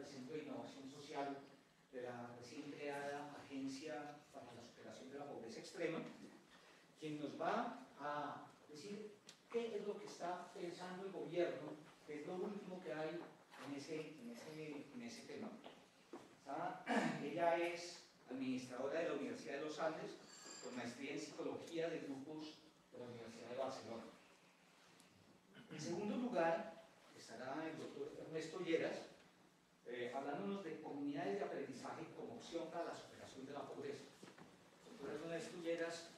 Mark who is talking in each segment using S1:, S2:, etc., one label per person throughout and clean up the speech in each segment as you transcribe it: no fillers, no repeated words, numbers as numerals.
S1: Centro de Innovación Social de la recién creada Agencia para la Superación de la Pobreza Extrema, quien nos va a decir qué es lo que está pensando el gobierno, qué es lo último que hay en ese tema. Ella es administradora de la Universidad de los Andes, con maestría en Psicología de Grupos de la Universidad de Barcelona. En segundo lugar, estará el doctor Ernesto Lleras, hablándonos de comunidades de aprendizaje como opción para la superación de la pobreza. El doctor Ernesto Lleras,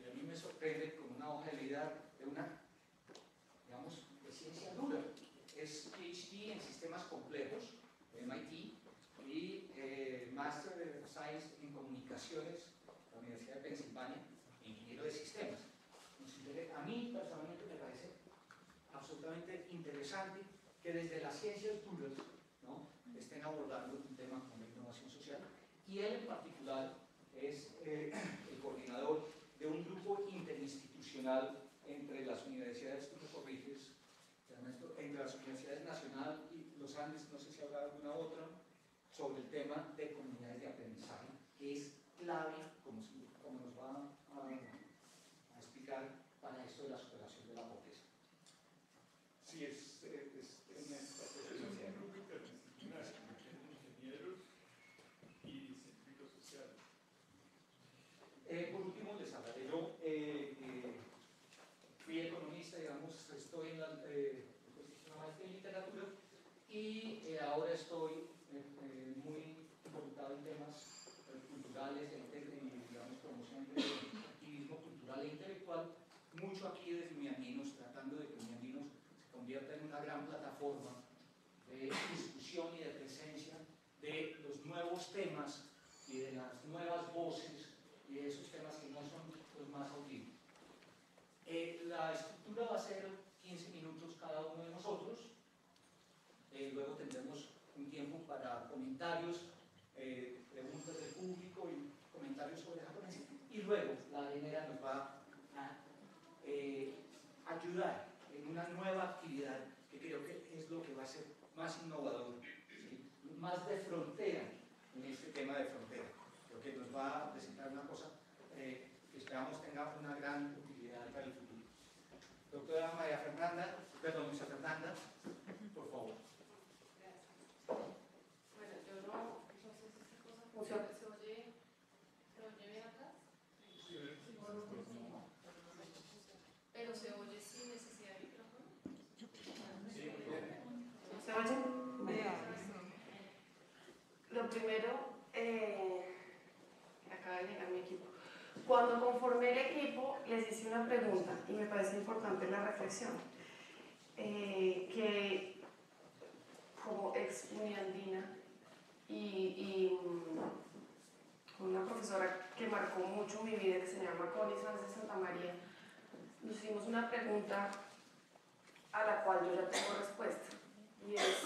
S1: a mí me sorprende con una hoja de vida de una, digamos, de ciencia dura. Es PhD en sistemas complejos, de MIT, y Master of Science en Comunicaciones de la Universidad de Pensilvania, ingeniero de sistemas. A mí personalmente me parece absolutamente interesante que desde las ciencias duras, ¿no?, estén abordando un tema como la innovación social, y él en particular es el coordinador de un grupo interinstitucional entre las universidades, tú me corriges, entre las universidades Nacional y los Andes, no sé si habrá alguna otra, sobre el tema de comunidades de aprendizaje, que es clave, como nos va a explicar, para esto de la superación de la pobreza.
S2: Sí, es un grupo interdisciplinar de ingenieros y científicos sociales.
S1: Por último, les hablaré yo. Fui economista, digamos, estoy en la maestría en literatura y ahora estoy muy involucrado en temas culturales, digamos, promoción del activismo cultural e intelectual, mucho aquí desde Mianinos, tratando de que Mianinos se convierta en una gran plataforma de discusión y de presencia de los nuevos temas y de las nuevas voces y de esos temas que no son los más audibles. La estructura va a ser 15 minutos cada uno de nosotros. Luego tendremos un tiempo para comentarios, preguntas del público y comentarios sobre la ponencia. Y luego la Arenera nos va a ayudar en una nueva actividad que creo que es lo que va a ser más innovador, ¿sí?, más de frontera en este tema de frontera. Creo que nos va a presentar una cosa que esperamos tenga una gran utilidad para el futuro. Doctora María Fernanda, perdón, Luisa Fernanda, por favor.
S3: Gracias. Bueno, yo no sé si esta cosa funciona. ¿Se oye bien acá?
S2: Sí,
S3: Pero se oye sin necesidad de micrófono.
S2: sí.
S3: ¿Se oye? Lo primero, acaba de llegar mi equipo. Cuando conformé el equipo, les hice una pregunta y me parece importante la reflexión. Que como ex uniandina y una profesora que marcó mucho mi vida, que se llama Connie Sánchez de Santa María, nos hicimos una pregunta a la cual yo ya tengo respuesta, y es: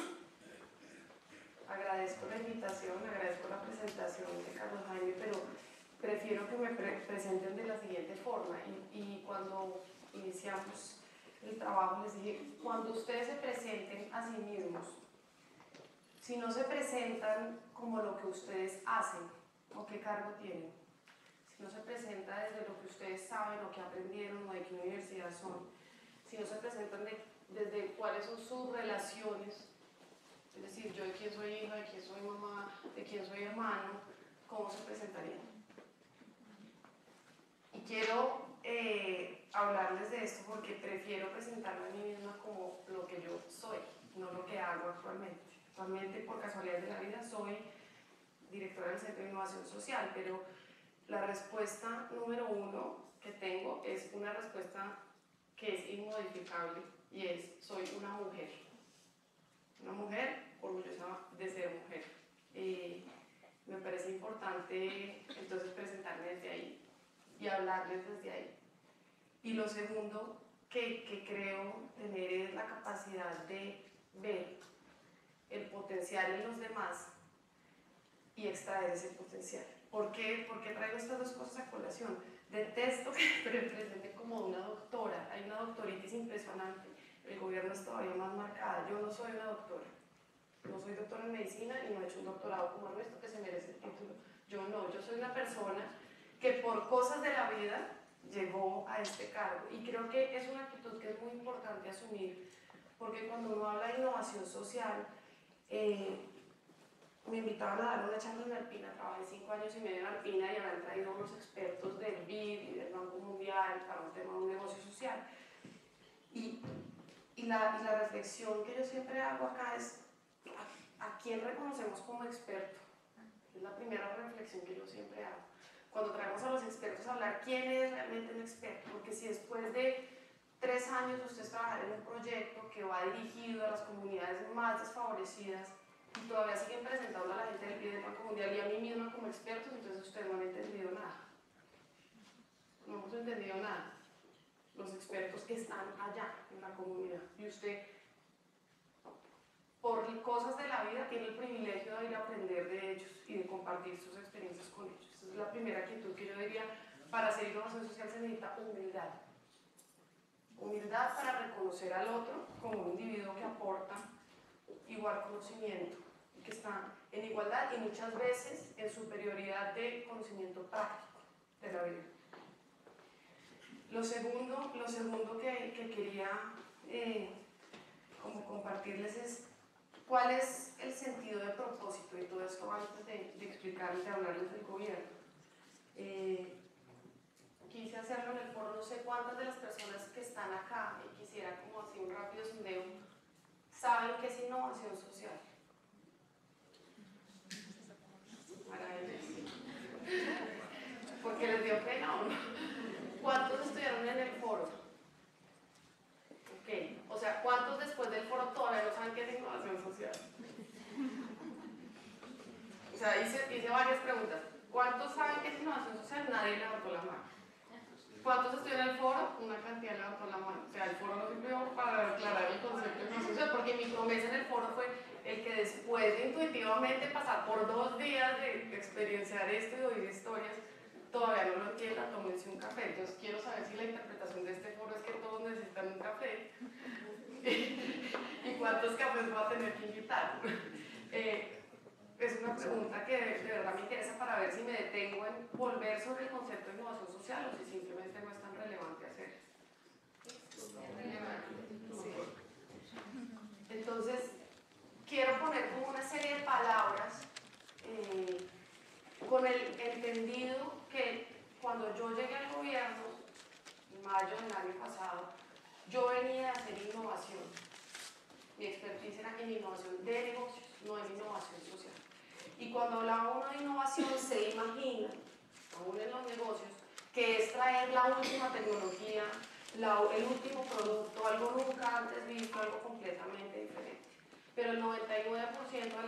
S3: agradezco la invitación, agradezco la presentación de Carlos Jaime, pero prefiero que me presenten de la siguiente forma. Y cuando iniciamos el trabajo les dije: cuando ustedes se presenten a sí mismos, si no se presentan como lo que ustedes hacen o qué cargo tienen, si no se presenta desde lo que ustedes saben o que aprendieron o de qué universidad son, si no se presentan desde cuáles son sus relaciones, es decir, yo de quién soy hija, de quién soy mamá, de quién soy hermano, ¿cómo se presentarían? Y quiero hablarles de esto porque prefiero presentarme a mí misma como lo que yo soy, no lo que hago actualmente. Actualmente, por casualidad de la vida, soy directora del Centro de Innovación Social, pero la respuesta número uno que tengo es una respuesta que es inmodificable, y es: soy una mujer orgullosa de ser mujer. Me parece importante entonces presentarme desde ahí y hablarles desde ahí. Y lo segundo que creo tener es la capacidad de ver el potencial en los demás y extraer ese potencial. ¿Por qué traigo estas dos cosas a colación? Detesto que me presenten como una doctora. Hay una doctoritis impresionante. El gobierno es todavía más marcada. Yo no soy una doctora. no soy doctora en medicina y no he hecho un doctorado como Ernesto que se merece el título. Yo no, yo soy una persona que por cosas de la vida llegó a este cargo y creo que es una actitud que es muy importante asumir, porque cuando uno habla de innovación social, me invitaban a dar una charla en Alpina, trabajé 5 años y medio en Alpina y habían traído unos expertos del BID y del Banco Mundial para un tema de un negocio social. Y la reflexión que yo siempre hago acá es ¿a quién reconocemos como experto? Es la primera reflexión que yo siempre hago. Cuando traemos a los expertos a hablar, ¿quién es realmente un experto? Porque si después de 3 años ustedes trabajan en un proyecto que va dirigido a las comunidades más desfavorecidas y todavía siguen presentando a la gente del BID del Banco Mundial y a mí misma como expertos, entonces ustedes no han entendido nada. No hemos entendido nada. Los expertos que están allá en la comunidad. Y usted, por cosas de la vida, tiene el privilegio de ir a aprender de ellos y de compartir sus experiencias con ellos. Esa es la primera actitud que yo diría, para hacer innovación social se necesita humildad. Humildad para reconocer al otro como un individuo que aporta igual conocimiento, que está en igualdad y muchas veces en superioridad de conocimiento práctico de la vida. Lo segundo que quería como compartirles es cuál es el sentido de propósito y todo esto antes de explicarles, de hablarles del gobierno. Quise hacerlo en el foro, no sé cuántas de las personas que están acá, y quisiera como así un rápido sondeo, saben qué es innovación social. Porque les digo que no. ¿Cuántos estudiaron en el foro? Ok, o sea, ¿cuántos después del foro todavía no saben qué es innovación social? O sea, hice varias preguntas. ¿Cuántos saben qué es innovación social? Nadie levantó la mano. ¿Cuántos estudiaron en el foro? Una cantidad levantó la mano. O sea, el foro no sirvió para aclarar el concepto de innovación social, porque mi promesa en el foro fue el que después de intuitivamente pasar por 2 días de experienciar esto y de oír historias, todavía no lo entiendan, tómense un café. Entonces quiero saber si la interpretación de este foro es que todos necesitan un café y cuántos cafés va a tener que invitar. Es una pregunta que de verdad me interesa para ver si me detengo en volver sobre el concepto de innovación social o si simplemente no es tan relevante hacer. Sí. Entonces, quiero poner como una serie de palabras con el entendido que cuando yo llegué al gobierno, en mayo del año pasado, yo venía a hacer innovación. Mi expertise era en innovación de negocios, no en innovación social. Y cuando hablaba uno de innovación, se imagina, aún en los negocios, que es traer la última tecnología, el último producto, algo nunca antes visto, algo completamente diferente. Pero el 99% de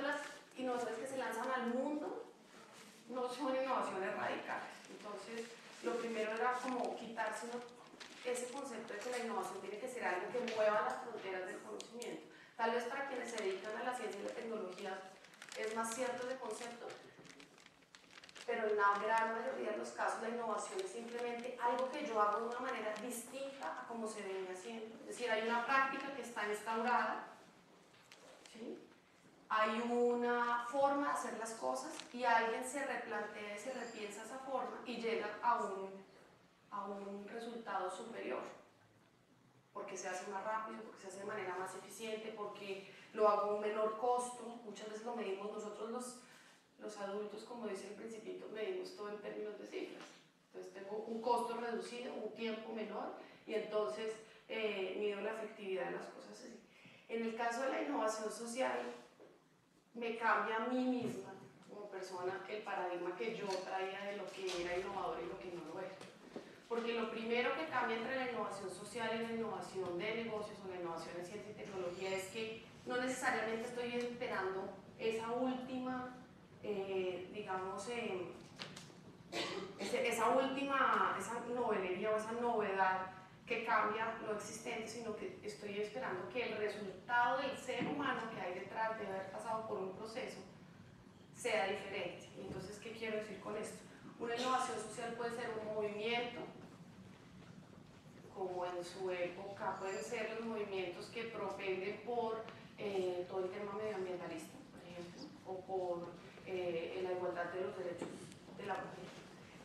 S3: las innovaciones que se lanzan al mundo no son innovaciones radicales. Entonces, lo primero era como quitarse ese concepto de que la innovación tiene que ser algo que mueva las fronteras del conocimiento. Tal vez para quienes se dedican a la ciencia y la tecnología es más cierto ese concepto, pero en la gran mayoría de los casos la innovación es simplemente algo que yo hago de una manera distinta a como se venía haciendo. Es decir, hay una práctica que está instaurada, ¿sí? Hay una forma de hacer las cosas y alguien se replantea y se repiensa esa forma y llega a un resultado superior. Porque se hace más rápido, porque se hace de manera más eficiente, porque lo hago a un menor costo. Muchas veces lo medimos nosotros los adultos, como dice el Principito, medimos todo en términos de cifras. Entonces tengo un costo reducido, un tiempo menor y entonces mido la efectividad de las cosas así. En el caso de la innovación social, me cambia a mí misma como persona el paradigma que yo traía de lo que era innovador y lo que no lo era. Porque lo primero que cambia entre la innovación social y la innovación de negocios o la innovación en ciencia y tecnología es que no necesariamente estoy esperando esa última, esa novelería o esa novedad que cambia lo existente, sino que estoy esperando que el resultado del ser humano que hay detrás de haber pasado por un proceso sea diferente. Entonces, ¿qué quiero decir con esto? Una innovación social puede ser un movimiento, como en en su época pueden ser los movimientos que propenden por todo el tema medioambientalista, por ejemplo, o por la igualdad de los derechos de la mujer,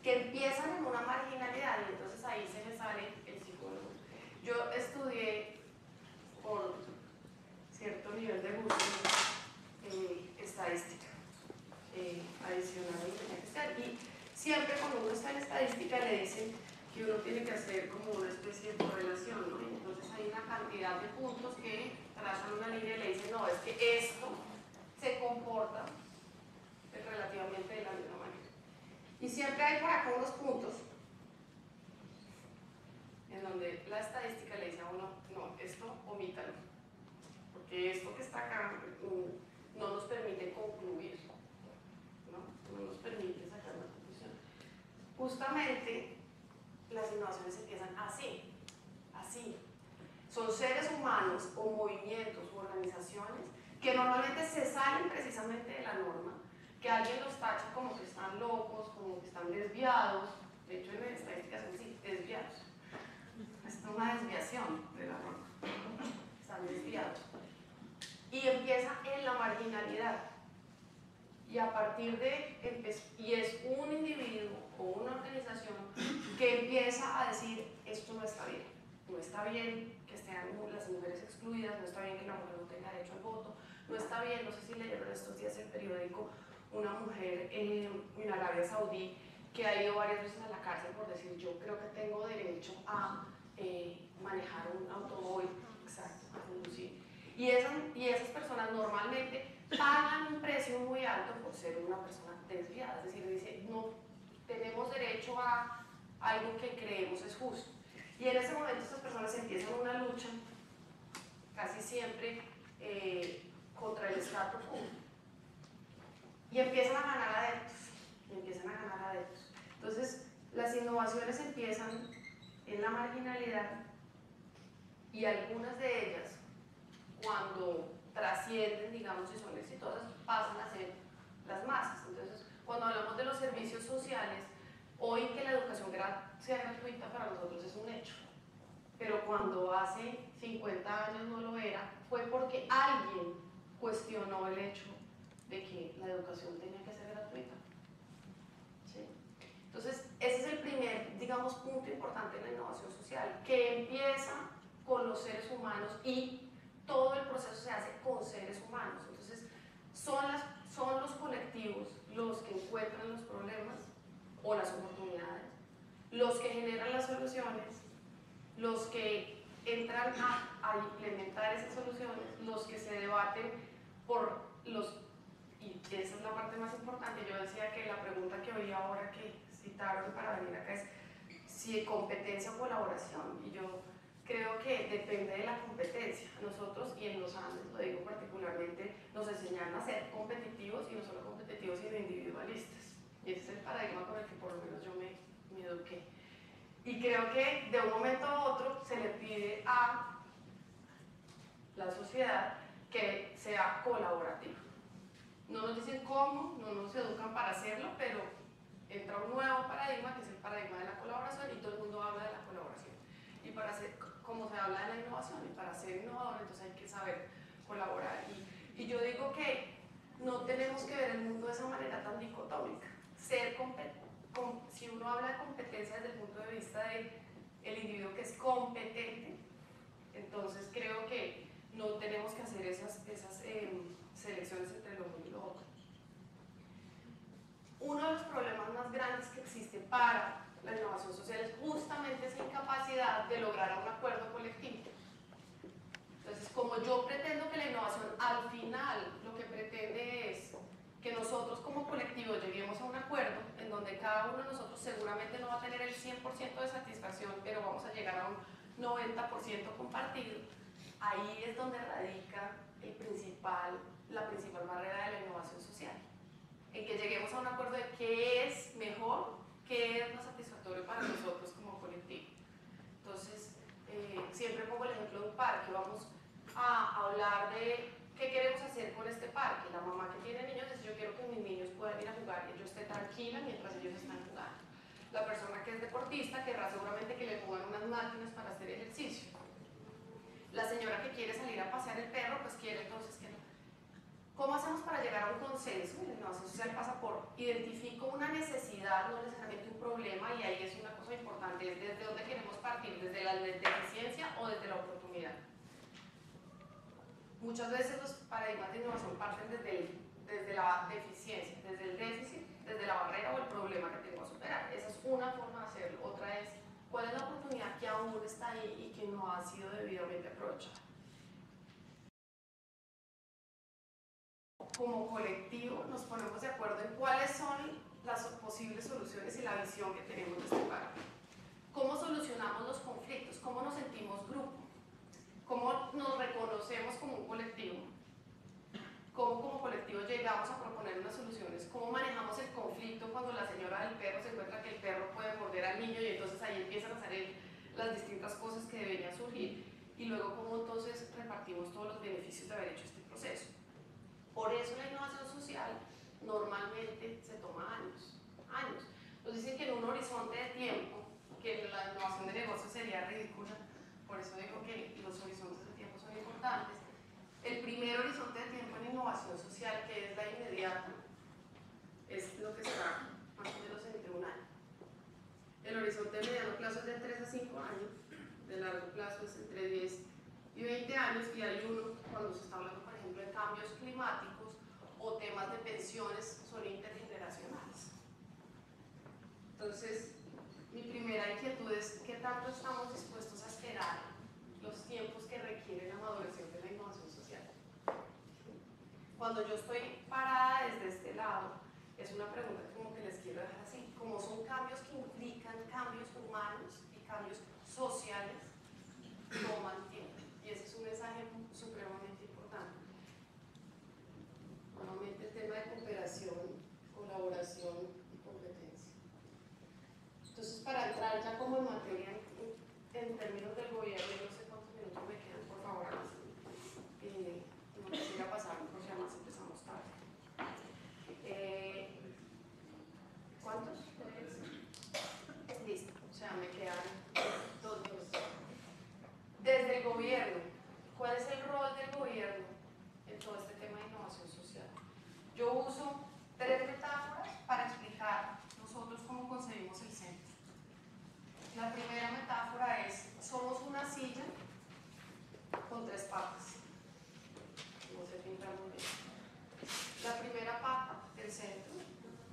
S3: que empiezan en una marginalidad y entonces ahí se me sale el psicólogo. Yo estudié por cierto nivel de gusto estadística adicional a lo que tenía que estar, y siempre cuando uno está en estadística le dicen que uno tiene que hacer como una especie de correlación, ¿no? Y entonces hay una cantidad de puntos que trazan una línea y le dicen, no, es que esto se comporta relativamente de la misma manera. Y siempre hay por acá unos puntos en donde la estadística le dice a uno, no, esto omítalo, porque esto que está acá no nos permite concluir, no nos permite sacar una conclusión. Justamente las innovaciones empiezan así, así. Son seres humanos o movimientos o organizaciones que normalmente se salen precisamente de la norma, que alguien los tacha como que están locos, como que están desviados. De hecho, en estadísticas son así, desviados. Esta es una desviación de la norma. Están desviados. Y empieza en la marginalidad. Y a partir de, y es un individuo o una organización que empieza a decir, esto no está bien. No está bien que estén las mujeres excluidas, no está bien que la mujer no tenga derecho al voto, no está bien, no sé si leyeron estos días el periódico, una mujer en Arabia Saudí que ha ido varias veces a la cárcel por decir, yo creo que tengo derecho a manejar un automóvil, exacto, a conducir. Y esas personas normalmente pagan un precio muy alto por ser una persona desviada, es decir, dice, no tenemos derecho a algo que creemos es justo. Y en ese momento estas personas empiezan una lucha, casi siempre contra el status quo, y empiezan a ganar adeptos, Entonces, las innovaciones empiezan en la marginalidad y algunas de ellas, cuando trascienden, digamos, y son exitosas, pasan a ser las masas. Entonces, cuando hablamos de los servicios sociales, hoy que la educación sea gratuita para nosotros es un hecho, pero cuando hace 50 años no lo era, fue porque alguien cuestionó el hecho de que la educación tenía que ser gratuita. ¿Sí? Entonces, ese es el primer, digamos, punto importante en la innovación social, que empieza con los seres humanos y todo el proceso se hace con seres humanos. Entonces, son los colectivos los que encuentran los problemas o las oportunidades, los que generan las soluciones, los que entran a implementar esas soluciones, los que se debaten por los, y esa es la parte más importante. Yo decía que la pregunta que oí ahora que citaron para venir acá es si competencia o colaboración, y yo creo que depende de la competencia. Nosotros, y en los Andes, lo digo particularmente, nos enseñaron a ser competitivos, y no solo competitivos, sino individualistas, y ese es el paradigma con el que por lo menos yo me eduqué. Y creo que de un momento a otro se le pide a la sociedad que sea colaborativa. No nos dicen cómo, no nos educan para hacerlo, pero entra un nuevo paradigma, que es el paradigma de la colaboración, y todo el mundo habla de la colaboración. Y para ser, como se habla de la innovación, y para ser innovador, entonces hay que saber colaborar. Y yo digo que no tenemos que ver el mundo de esa manera tan dicotómica. Si uno habla de competencia desde el punto de vista del individuo que es competente, entonces creo que no tenemos que hacer esas selecciones entre lo uno y lo otro. Uno de los problemas más grandes que existe para la innovación social es justamente esa incapacidad de lograr un acuerdo colectivo. Entonces, como yo pretendo que la innovación al final lo que pretende es que nosotros como colectivo lleguemos a un acuerdo en donde cada uno de nosotros seguramente no va a tener el 100% de satisfacción, pero vamos a llegar a un 90% compartido, ahí es donde radica la principal barrera de la innovación social, en que lleguemos a un acuerdo de qué es mejor, qué es más satisfactorio para nosotros como colectivo. Entonces, siempre pongo el ejemplo de un parque. Vamos a hablar de qué queremos hacer con este parque. La mamá que tiene niños dice, yo quiero que mis niños puedan ir a jugar y yo esté tranquila mientras ellos están jugando. La persona que es deportista querrá seguramente que le pongan unas máquinas para hacer ejercicio. que quiere salir a pasear el perro, pues quiere entonces que no. ¿Cómo hacemos para llegar a un consenso? La innovación social pasa por identifico una necesidad, no necesariamente un problema, y ahí es una cosa importante, es desde dónde queremos partir, desde la deficiencia o desde la oportunidad. Muchas veces los paradigmas de innovación parten desde la deficiencia, desde el déficit, desde la barrera o el problema que tengo a superar. Esa es una forma de hacerlo. Otra es, ¿cuál es la oportunidad que aún está ahí y que no ha sido debidamente aprovechada? Como colectivo nos ponemos de acuerdo en cuáles son las posibles soluciones y la visión que tenemos de este país. ¿Cómo solucionamos los conflictos? ¿Cómo nos sentimos grupo? ¿Cómo nos reconocemos como un colectivo? ¿Cómo como colectivo llegamos a proponer unas soluciones? ¿Cómo manejamos el conflicto cuando la señora del perro se encuentra que el perro puede morder al niño y entonces ahí empiezan a salir las distintas cosas que deberían surgir? Y luego cómo entonces repartimos todos los beneficios de haber hecho este proceso. Por eso la innovación social normalmente se toma años. Nos dicen que en un horizonte de tiempo, que la innovación de negocio sería ridícula, por eso digo que los horizontes de tiempo son importantes. El primer horizonte de tiempo en innovación social, que es la inmediata, es lo que está más o menos entre un año. El horizonte de mediano plazo es de 3 a 5 años, de largo plazo es entre 10 y 20 años, y hay uno cuando se está hablando, por ejemplo, de cambios climáticos o temas de pensiones, son intergeneracionales. Entonces, mi primera inquietud es qué tanto estamos dispuestos a esperar los tiempos que requiere la maduración de la innovación social. Cuando yo estoy parada desde este lado, es una pregunta como que les quiero dejar así. Como son cambios que implican cambios humanos y cambios sociales, toman tiempo. Y ese es un mensaje supremamente importante. Nuevamente el tema de cooperación, colaboración y competencia. Entonces, para entrar ya como en materia en términos del gobierno, no sé cuántos minutos me quedan, por favor, no quisiera pasar porque además empezamos tarde. ¿Cuántos? Listo, o sea, me quedan 2 minutos. Desde el gobierno, ¿cuál es el rol del gobierno en todo este tema de innovación social? Yo uso 3 metáforas para explicar nosotros cómo concebimos el centro. La primera metáfora es, somos una silla con 3 patas. No se pinta muy bien. La primera pata del centro,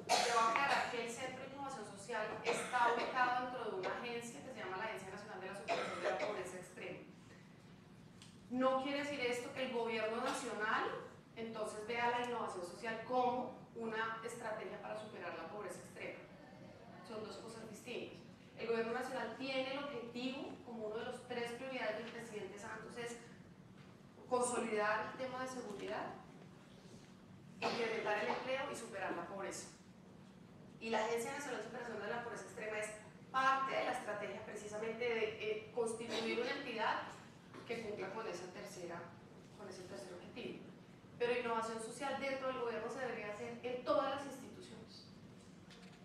S3: te va a aclarar que el Centro de Innovación Social está ubicado dentro de una agencia que se llama la Agencia Nacional de la Superación de la Pobreza Extrema. No quiere decir esto que el gobierno nacional entonces vea la innovación social como una estrategia para superar la pobreza extrema. Son 2 cosas distintas. El gobierno nacional tiene el objetivo, como uno de los 3 prioridades del presidente Santos, es consolidar el tema de seguridad, incrementar el empleo y superar la pobreza. Y la Agencia Nacional de Superación de la Pobreza Extrema es parte de la estrategia precisamente de constituir una entidad que cumpla con ese tercer objetivo. Pero innovación social dentro del gobierno se debería hacer en todas las instituciones.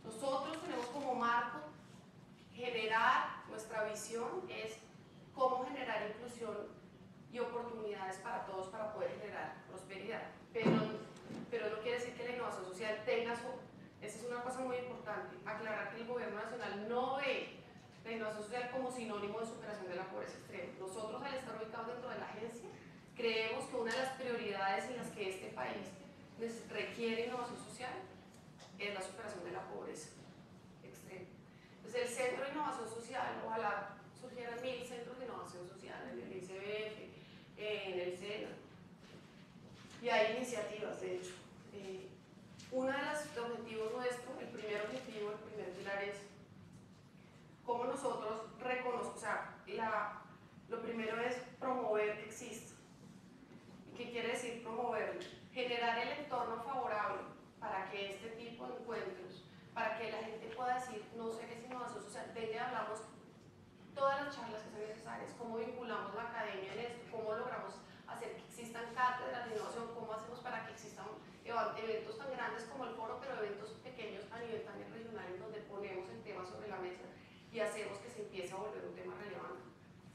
S3: Nosotros tenemos como marco generar, nuestra visión es cómo generar inclusión y oportunidades para todos para poder generar prosperidad. Pero no quiere decir que la innovación social tenga esa es una cosa muy importante, aclarar que el gobierno nacional no ve la innovación social como sinónimo de superación de la pobreza extrema. Nosotros, al estar ubicados dentro de la agencia, creemos que una de las prioridades en las que este país requiere innovación social es la superación de la pobreza extrema. Entonces, el Centro de Innovación Social, ojalá surgieran 1000 centros de innovación social en el ICBF, en el SENA, y hay iniciativas, de hecho. Uno de los objetivos nuestros, el primer objetivo, el primer pilar es cómo nosotros reconocemos, o sea, lo primero es promover que exista. ¿Y qué quiere decir promoverlo? Generar el entorno favorable para que este tipo de encuentros, para que la gente pueda decir, no sé qué es innovación social, de ella hablamos todas las charlas que sean necesarias, cómo vinculamos la academia en esto, cómo logramos hacer que existan cátedras de innovación, cómo hacemos para que existan eventos tan grandes como el foro, pero eventos pequeños a nivel también regional, en donde ponemos el tema sobre la mesa y hacemos que se empiece a volver un tema relevante.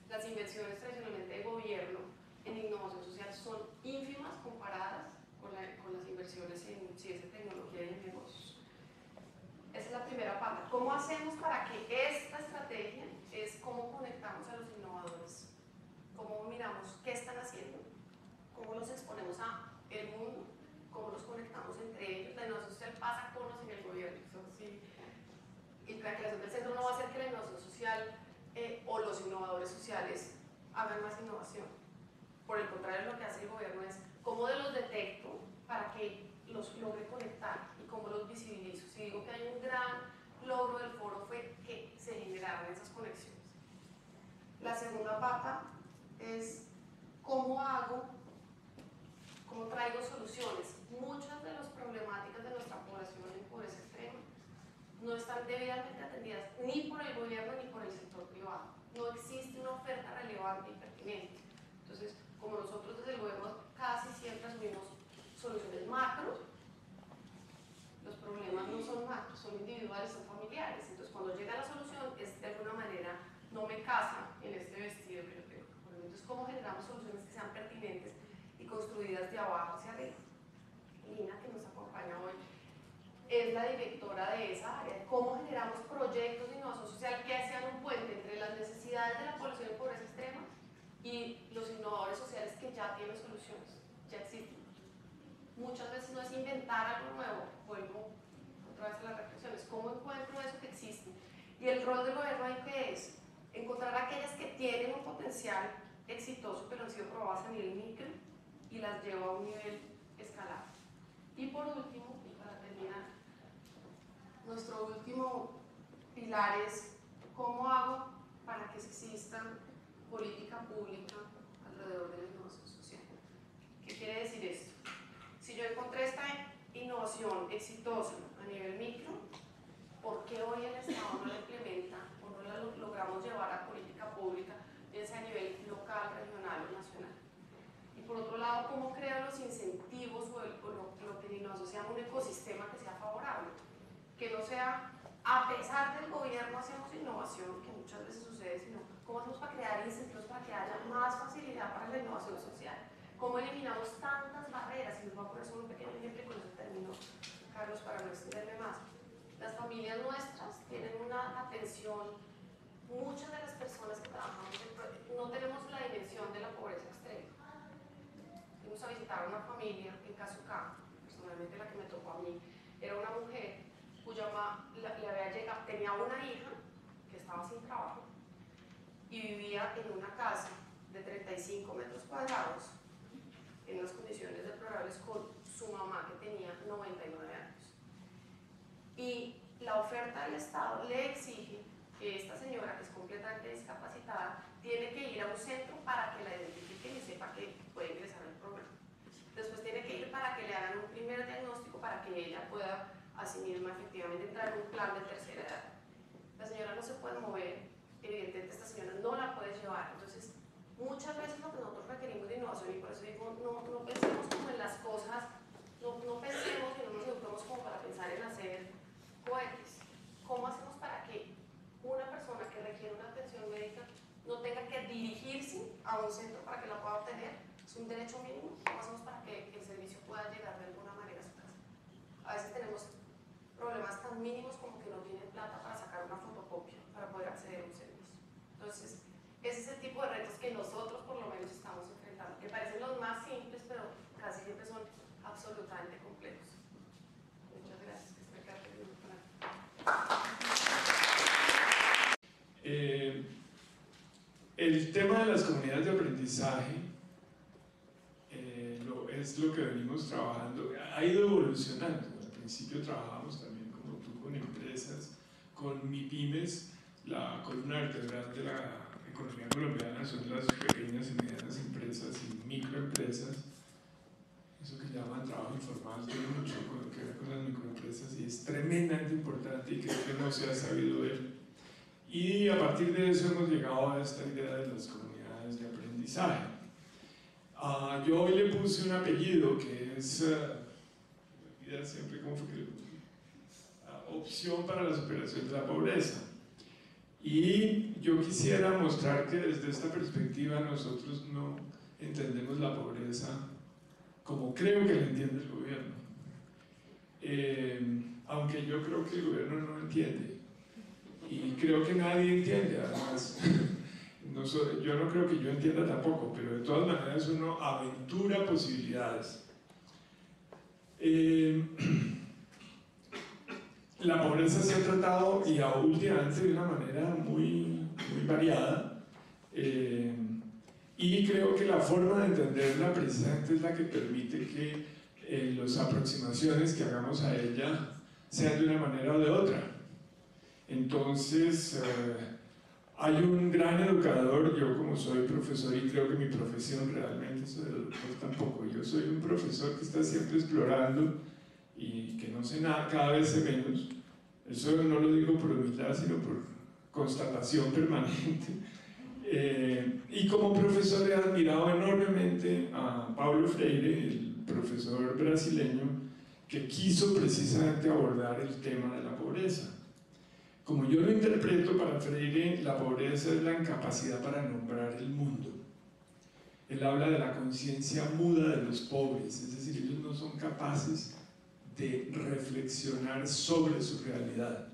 S3: Las inversiones tradicionalmente de gobierno en son ínfimas comparadas con las inversiones en ciencia, tecnología y en negocios. Esa es la primera pata. ¿Cómo hacemos para que esta estrategia es cómo conectamos a los innovadores? ¿Cómo miramos qué están haciendo? ¿Cómo los exponemos al mundo? ¿Cómo los conectamos entre ellos? La innovación social pasa con o sin el gobierno. Sí. Y la creación del centro no va a hacer que la innovación social o los innovadores sociales hagan más innovación. Por el contrario, lo que hace el gobierno es cómo los detecto para que los logre conectar y cómo los visibilizo. Si digo que hay un gran logro del foro fue que se generaron esas conexiones. La segunda pata es cómo traigo soluciones. Muchas de las problemáticas de nuestra población en pobreza extrema no están debidamente atendidas ni por el gobierno ni por el sector privado. No existe una oferta relevante y pertinente. Entonces, como nosotros desde el gobierno casi siempre asumimos soluciones macro, los problemas no son macro, son individuales, son familiares. Entonces, cuando llega la solución, es de alguna manera, no me casa en este vestido que yo tengo. Entonces, ¿cómo generamos soluciones que sean pertinentes y construidas de abajo hacia arriba? Lina, que nos acompaña hoy, es la directora de esa área. ¿Cómo generamos proyectos de innovación social que sean un puente entre las necesidades de la población en pobreza extrema y los innovadores sociales que ya tienen soluciones, ya existen? Muchas veces no es inventar algo nuevo, vuelvo otra vez a las reflexiones, ¿cómo encuentro eso que existe? Y el rol del gobierno ahí que es encontrar aquellas que tienen un potencial exitoso pero han sido probadas a nivel micro y las llevo a un nivel escalable. Y por último, y para terminar, nuestro último pilar es cómo hago para que exista política pública alrededor de la innovación social. ¿Qué quiere decir esto? Si yo encontré esta innovación exitosa a nivel micro, ¿por qué hoy el Estado no la implementa o no la logramos llevar a política pública, bien sea a nivel local, regional o nacional? Y por otro lado, ¿cómo creo los incentivos o lo que en innovación sea un ecosistema que sea favorable? Que no sea, a pesar del gobierno hacemos innovación, que muchas veces sucede, sino cómo hacemos para crear incentivos para que haya más facilidad para la innovación social. ¿Cómo eliminamos tantas barreras? Y les voy a poner solo un pequeño ejemplo y con eso termino, Carlos, para no extenderme más. Las familias nuestras tienen una atención, muchas de las personas que trabajamos no tenemos la dimensión de la pobreza extrema. Fuimos a visitar a una familia en Casucá, personalmente la que me tocó a mí, era una mujer cuya mamá le había llegado, tenía una hija que estaba sin trabajo y vivía en una casa de 35 metros cuadrados en unas condiciones deplorables con su mamá que tenía 99 años. Y la oferta del Estado le exige que esta señora, que es completamente discapacitada, tiene que ir a un centro para que la identifiquen y sepa que puede ingresar al programa. Después tiene que ir para que le hagan un primer diagnóstico para que ella pueda a sí misma efectivamente entrar en un plan de tercera edad. La señora no se puede mover, evidentemente esta señora no la puede llevar. Entonces, muchas veces lo que nosotros requerimos de innovación, y por eso digo, no pensemos como en las cosas, no pensemos y no nos eduquemos como para pensar en hacer cohetes. ¿Cómo hacemos para que una persona que requiere una atención médica no tenga que dirigirse a un centro para que la pueda obtener? Es un derecho mínimo. ¿Cómo hacemos para que el servicio pueda llegar de alguna manera a su casa? A veces tenemos problemas tan mínimos como que no tienen plata para sacar una fotocopia para poder acceder a un servicio. Entonces, ese es el tipo de retos que nosotros por lo menos estamos enfrentando, que parecen los más simples, pero casi siempre son absolutamente complejos. Muchas gracias.
S2: El tema de las comunidades de aprendizaje es lo que venimos trabajando, ha ido evolucionando. Al principio trabajábamos también como tú con empresas, con MIPYMES, la columna vertebral de la economía colombiana son las pequeñas y medianas empresas y microempresas, eso que llaman trabajo informal, tiene mucho que ver con las microempresas y es tremendamente importante y creo que no se ha sabido ver. Y a partir de eso hemos llegado a esta idea de las comunidades de aprendizaje. Yo hoy le puse un apellido que es, me olvida siempre cómo fue que le puse, opción para la superación de la pobreza. Y yo quisiera mostrar que desde esta perspectiva nosotros no entendemos la pobreza como creo que la entiende el gobierno. Aunque yo creo que el gobierno no entiende, y creo que nadie entiende, además. Yo no creo que yo entienda tampoco, pero de todas maneras uno aventura posibilidades. La pobreza se ha tratado, y últimamente de una manera muy variada, y creo que la forma de entenderla precisamente es la que permite que las aproximaciones que hagamos a ella sean de una manera o de otra. Entonces, hay un gran educador, yo como soy profesor, y creo que mi profesión realmente soy educador tampoco, yo soy un profesor que está siempre explorando y que no sé nada, cada vez sé menos. Eso no lo digo por humildad, sino por constatación permanente. Y como profesor he admirado enormemente a Paulo Freire, el profesor brasileño, que quiso precisamente abordar el tema de la pobreza. Como yo lo interpreto, para Freire, la pobreza es la incapacidad para nombrar el mundo. Él habla de la conciencia muda de los pobres, es decir, ellos no son capaces de reflexionar sobre su realidad.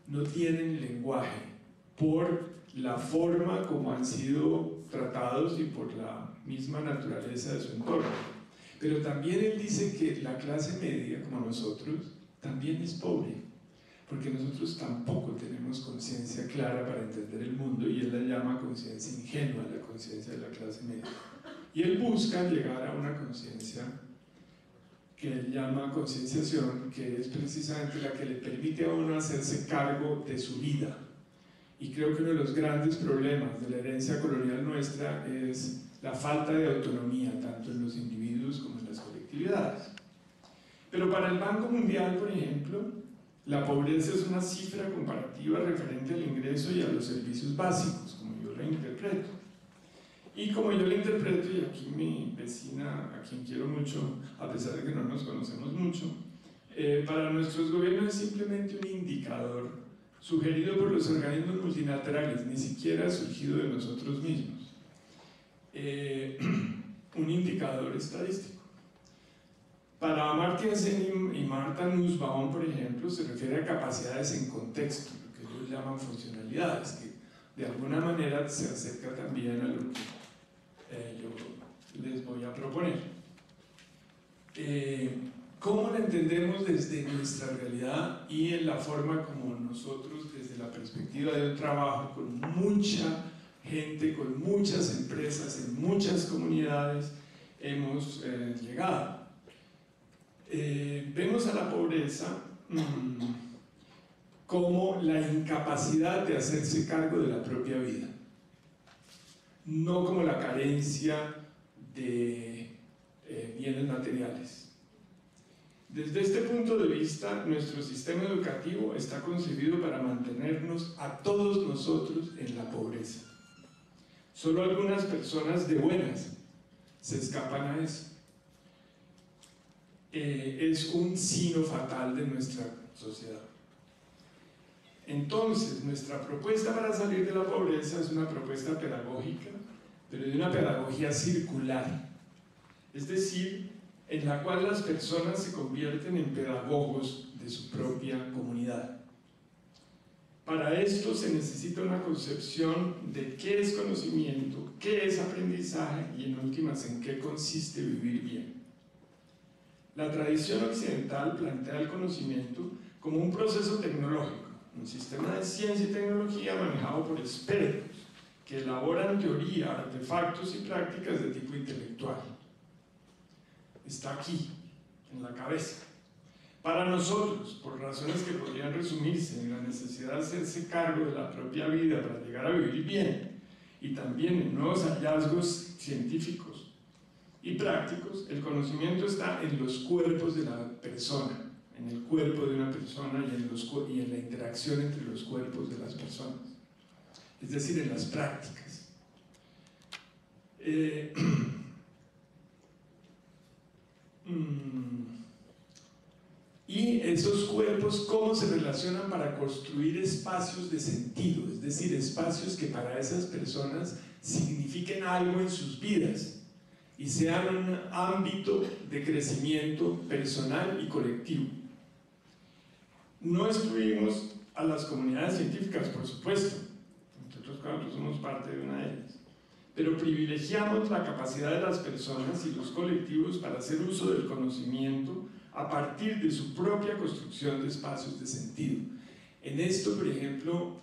S2: No tienen lenguaje por la forma como han sido tratados y por la misma naturaleza de su entorno. Pero también él dice que la clase media, como nosotros, también es pobre, porque nosotros tampoco tenemos conciencia clara para entender el mundo, y él la llama conciencia ingenua, la conciencia de la clase media. Y él busca llegar a una conciencia que él llama concienciación, que es precisamente la que le permite a uno hacerse cargo de su vida. Y creo que uno de los grandes problemas de la herencia colonial nuestra es la falta de autonomía, tanto en los individuos como en las colectividades. Pero para el Banco Mundial, por ejemplo, la pobreza es una cifra comparativa referente al ingreso y a los servicios básicos, como yo la interpreto. Y como yo la interpreto, y aquí mi vecina, a quien quiero mucho, a pesar de que no nos conocemos mucho, para nuestros gobiernos es simplemente un indicador sugerido por los organismos multilaterales, ni siquiera surgido de nosotros mismos. Un indicador estadístico. Para Amartya Sen y Martha Nussbaum, por ejemplo, se refiere a capacidades en contexto, lo que ellos llaman funcionalidades, que de alguna manera se acerca también a lo que yo les voy a proponer. ¿Cómo la entendemos desde nuestra realidad y en la forma como nosotros, desde la perspectiva de un trabajo con mucha gente, con muchas empresas, en muchas comunidades, hemos llegado? Vemos a la pobreza como la incapacidad de hacerse cargo de la propia vida, no como la carencia de bienes materiales. Desde este punto de vista, nuestro sistema educativo está concebido para mantenernos a todos nosotros en la pobreza. Solo algunas personas de buenas se escapan a eso. Es un sino fatal de nuestra sociedad. Entonces, nuestra propuesta para salir de la pobreza es una propuesta pedagógica, pero de una pedagogía circular, es decir, en la cual las personas se convierten en pedagogos de su propia comunidad. Para esto se necesita una concepción de qué es conocimiento, qué es aprendizaje y en últimas en qué consiste vivir bien. La tradición occidental plantea el conocimiento como un proceso tecnológico, un sistema de ciencia y tecnología manejado por expertos que elaboran teoría, artefactos y prácticas de tipo intelectual. Está aquí, en la cabeza. Para nosotros, por razones que podrían resumirse en la necesidad de hacerse cargo de la propia vida para llegar a vivir bien, y también en nuevos hallazgos científicos y prácticos, el conocimiento está en los cuerpos de la persona, en el cuerpo de una persona y en la interacción entre los cuerpos de las personas, es decir, en las prácticas. Y esos cuerpos, ¿cómo se relacionan para construir espacios de sentido? Es decir, espacios que para esas personas signifiquen algo en sus vidas, y sean un ámbito de crecimiento personal y colectivo. No excluimos a las comunidades científicas, por supuesto, nosotros somos parte de una de ellas, pero privilegiamos la capacidad de las personas y los colectivos para hacer uso del conocimiento a partir de su propia construcción de espacios de sentido. En esto, por ejemplo,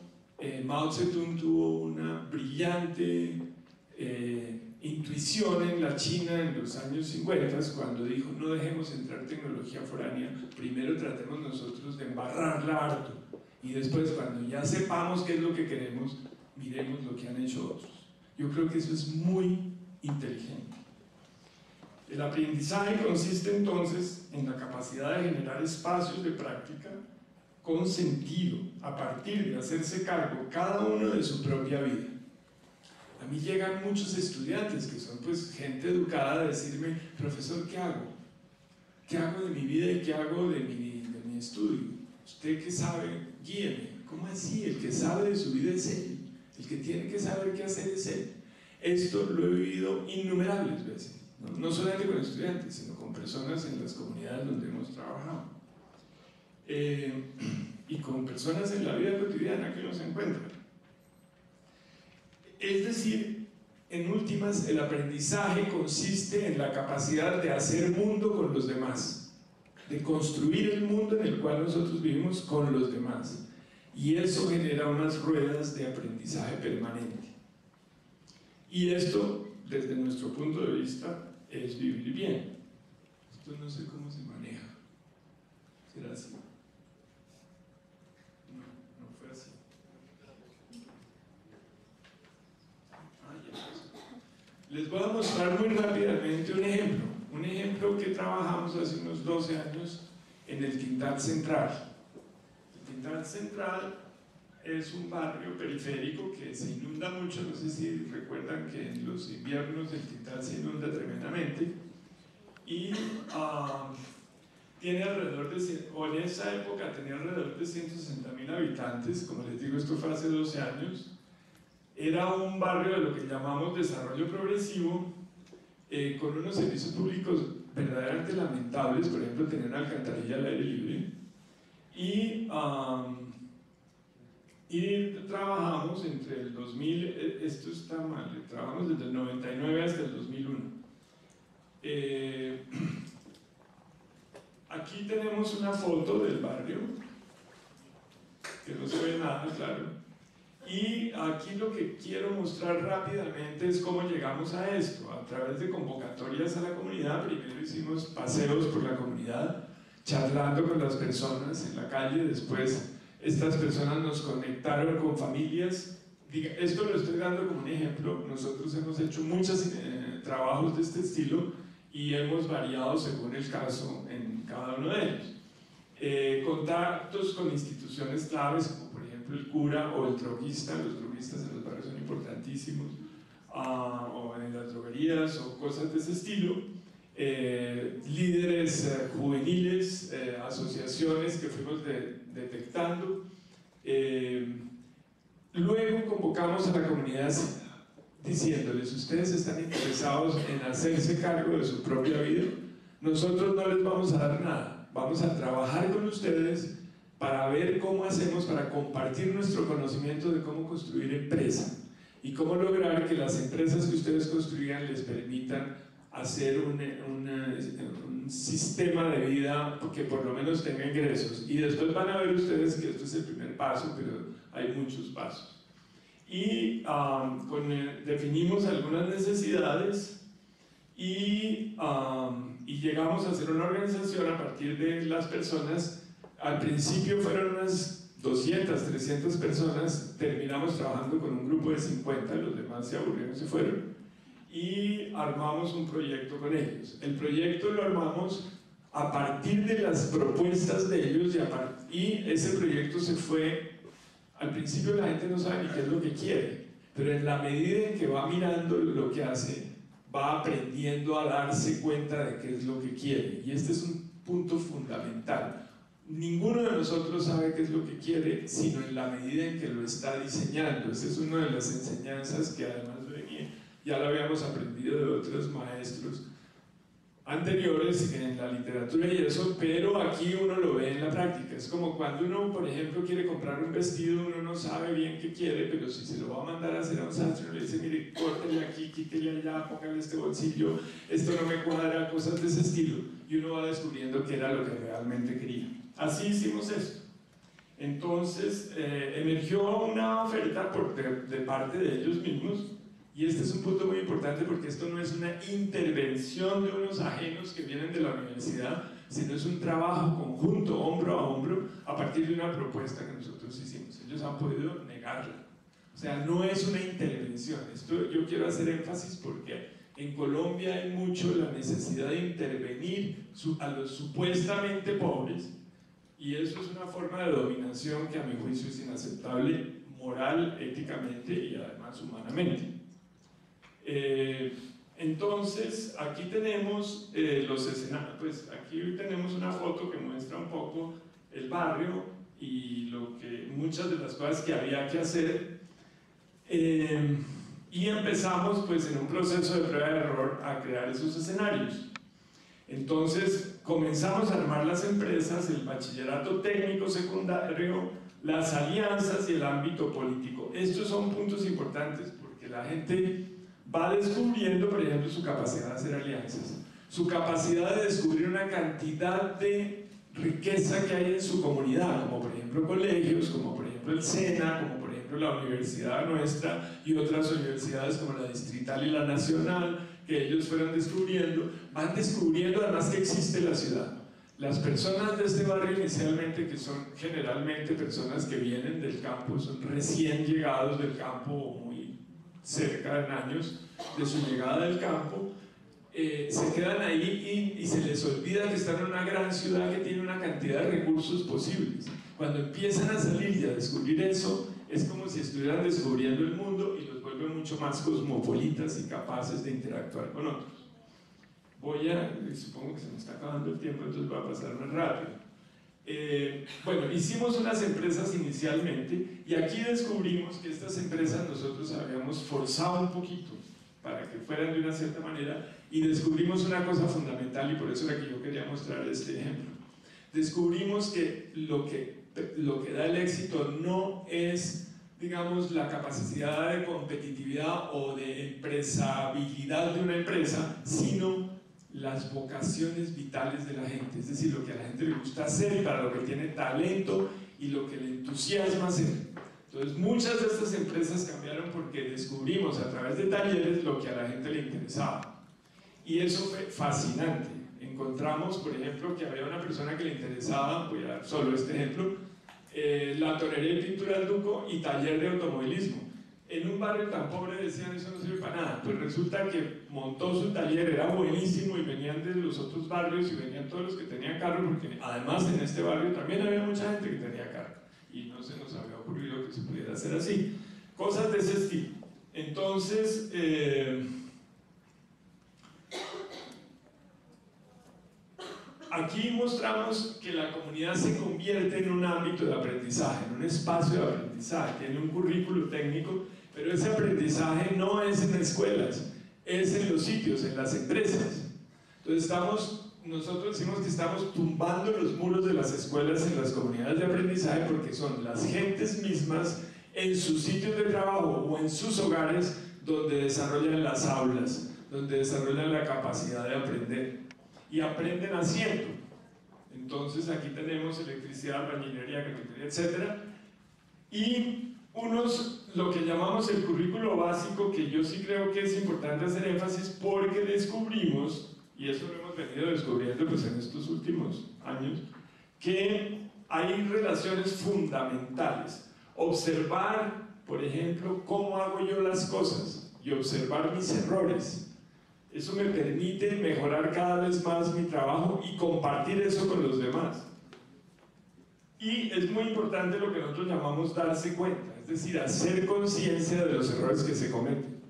S2: Mao Zedong tuvo una brillante intuición en la China en los años 50 cuando dijo: no dejemos entrar tecnología foránea, primero tratemos nosotros de embarrarla harto y después, cuando ya sepamos qué es lo que queremos, miremos lo que han hecho otros. Yo creo que eso es muy inteligente. El aprendizaje consiste entonces en la capacidad de generar espacios de práctica con sentido, a partir de hacerse cargo cada uno de su propia vida. A mí llegan muchos estudiantes que son pues gente educada a decirme: profesor, ¿qué hago? ¿Qué hago de mi vida y qué hago de mi estudio? Usted que sabe, guíeme. ¿Cómo así? El que sabe de su vida es él. El que tiene que saber qué hacer es él. Esto lo he vivido innumerables veces, no solamente con estudiantes, sino con personas en las comunidades donde hemos trabajado. Y con personas en la vida cotidiana que uno se encuentra. Es decir, en últimas, el aprendizaje consiste en la capacidad de hacer mundo con los demás, de construir el mundo en el cual nosotros vivimos con los demás, y eso genera unas ruedas de aprendizaje permanente. Y esto, desde nuestro punto de vista, es vivir bien. Esto no sé cómo se maneja. ¿Será así? No fue así. Les voy a mostrar muy rápidamente un ejemplo que trabajamos hace unos 12 años en el Tintán Central. El Tintán Central es un barrio periférico que se inunda mucho. No sé si recuerdan que en los inviernos el Tintán se inunda tremendamente, y tiene alrededor de, o en esa época tenía alrededor de 160.000 habitantes. Como les digo, esto fue hace 12 años. Era un barrio de lo que llamamos desarrollo progresivo, con unos servicios públicos verdaderamente lamentables. Por ejemplo, tener una alcantarilla al aire libre, y trabajamos entre el 2000, esto está mal, trabajamos desde el 99 hasta el 2001. Aquí tenemos una foto del barrio, que no se ve nada, claro. Y aquí lo que quiero mostrar rápidamente es cómo llegamos a esto, a través de convocatorias a la comunidad. Primero hicimos paseos por la comunidad, charlando con las personas en la calle. Después estas personas nos conectaron con familias. Esto lo estoy dando como un ejemplo. Nosotros hemos hecho muchos trabajos de este estilo y hemos variado según el caso en cada uno de ellos. Contactos con instituciones claves, como por ejemplo el cura o el droguista. Los droguistas en los barrios son importantísimos, o en las droguerías o cosas de ese estilo. Líderes juveniles, asociaciones que fuimos detectando. Luego convocamos a la comunidad diciéndoles: ustedes están interesados en hacerse cargo de su propia vida, nosotros no les vamos a dar nada, vamos a trabajar con ustedes para ver cómo hacemos para compartir nuestro conocimiento de cómo construir empresa y cómo lograr que las empresas que ustedes construyan les permitan hacer un sistema de vida que por lo menos tenga ingresos. Y después van a ver ustedes que esto es el primer paso, pero hay muchos pasos. Y definimos algunas necesidades y llegamos a hacer una organización a partir de las personas. Al principio fueron unas 200, 300 personas. Terminamos trabajando con un grupo de 50, los demás se aburrieron y se fueron. Y armamos un proyecto con ellos. El proyecto lo armamos a partir de las propuestas de ellos, y ese proyecto se fue. Al principio la gente no sabe ni qué es lo que quiere, pero en la medida en que va mirando lo que hace, va aprendiendo a darse cuenta de qué es lo que quiere. Y este es un punto fundamental. Ninguno de nosotros sabe qué es lo que quiere, sino en la medida en que lo está diseñando. Esa es una de las enseñanzas que además ya lo habíamos aprendido de otros maestros anteriores en la literatura y eso, pero aquí uno lo ve en la práctica. Es como cuando uno, por ejemplo, quiere comprar un vestido, uno no sabe bien qué quiere, pero si se lo va a mandar a hacer a un sastre, uno le dice, mire, córtele aquí, quítele allá, póngale este bolsillo, esto no me cuadra, cosas de ese estilo, y uno va descubriendo qué era lo que realmente quería. Así hicimos esto. Entonces emergió una oferta de parte de ellos mismos, y este es un punto muy importante porque esto no es una intervención de unos ajenos que vienen de la universidad, sino es un trabajo conjunto, hombro a hombro, a partir de una propuesta que nosotros hicimos. Ellos han podido negarla. O sea, no es una intervención. Esto yo quiero hacer énfasis porque en Colombia hay mucho la necesidad de intervenir a los supuestamente pobres, y eso es una forma de dominación que a mi juicio es inaceptable moral, éticamente y además humanamente. Entonces, aquí tenemos los escenarios, pues aquí tenemos una foto que muestra un poco el barrio y muchas de las cosas que había que hacer, y empezamos pues en un proceso de prueba y error a crear esos escenarios. Entonces comenzamos a armar las empresas, el bachillerato técnico secundario, las alianzas y el ámbito político. Estos son puntos importantes porque la gente va descubriendo, por ejemplo, su capacidad de hacer alianzas, su capacidad de descubrir una cantidad de riqueza que hay en su comunidad, como por ejemplo colegios, como por ejemplo el SENA, como por ejemplo la universidad nuestra y otras universidades como la Distrital y la Nacional, que ellos fueron descubriendo, van descubriendo además que existe la ciudad. Las personas de este barrio inicialmente, que son generalmente personas que vienen del campo, son recién llegados del campo, muy cerca en años de su llegada del campo, se quedan ahí y se les olvida que están en una gran ciudad que tiene una cantidad de recursos posibles. Cuando empiezan a salir y a descubrir eso, es como si estuvieran descubriendo el mundo y los vuelve mucho más cosmopolitas y capaces de interactuar con otros. Supongo que se me está acabando el tiempo, entonces voy a pasar más rápido. Bueno, hicimos unas empresas inicialmente y aquí descubrimos que estas empresas nosotros habíamos forzado un poquito para que fueran de una cierta manera, y descubrimos una cosa fundamental, y por eso era que yo quería mostrar este ejemplo. Descubrimos que lo que da el éxito no es, digamos, la capacidad de competitividad o de empresabilidad de una empresa, sino las vocaciones vitales de la gente, es decir, lo que a la gente le gusta hacer y para lo que tiene talento y lo que le entusiasma hacer. Entonces muchas de estas empresas cambiaron porque descubrimos a través de talleres lo que a la gente le interesaba, y eso fue fascinante. Encontramos, por ejemplo, que había una persona que le interesaba, voy a dar solo este ejemplo, la tonería y pintura al Duco y taller de automovilismo. En un barrio tan pobre decían, eso no sirve para nada. Pues resulta que montó su taller, era buenísimo, y venían de los otros barrios y venían todos los que tenían carro, porque además en este barrio también había mucha gente que tenía carro y no se nos había ocurrido que se pudiera hacer así. Cosas de ese estilo. Entonces, aquí mostramos que la comunidad se convierte en un ámbito de aprendizaje, en un espacio de aprendizaje, tiene un currículo técnico, pero ese aprendizaje no es en escuelas, es en los sitios, en las empresas. Entonces nosotros decimos que estamos tumbando los muros de las escuelas en las comunidades de aprendizaje, porque son las gentes mismas en sus sitios de trabajo o en sus hogares donde desarrollan las aulas, donde desarrollan la capacidad de aprender, y aprenden haciendo. Entonces aquí tenemos electricidad, albañilería, carpintería, etc. Y lo que llamamos el currículo básico, que yo sí creo que es importante hacer énfasis porque descubrimos, y eso lo hemos venido descubriendo pues en estos últimos años, que hay relaciones fundamentales. Observar, por ejemplo, cómo hago yo las cosas y observar mis errores. Eso me permite mejorar cada vez más mi trabajo y compartir eso con los demás. Y es muy importante lo que nosotros llamamos darse cuenta, es decir, hacer conciencia de los errores que se cometen.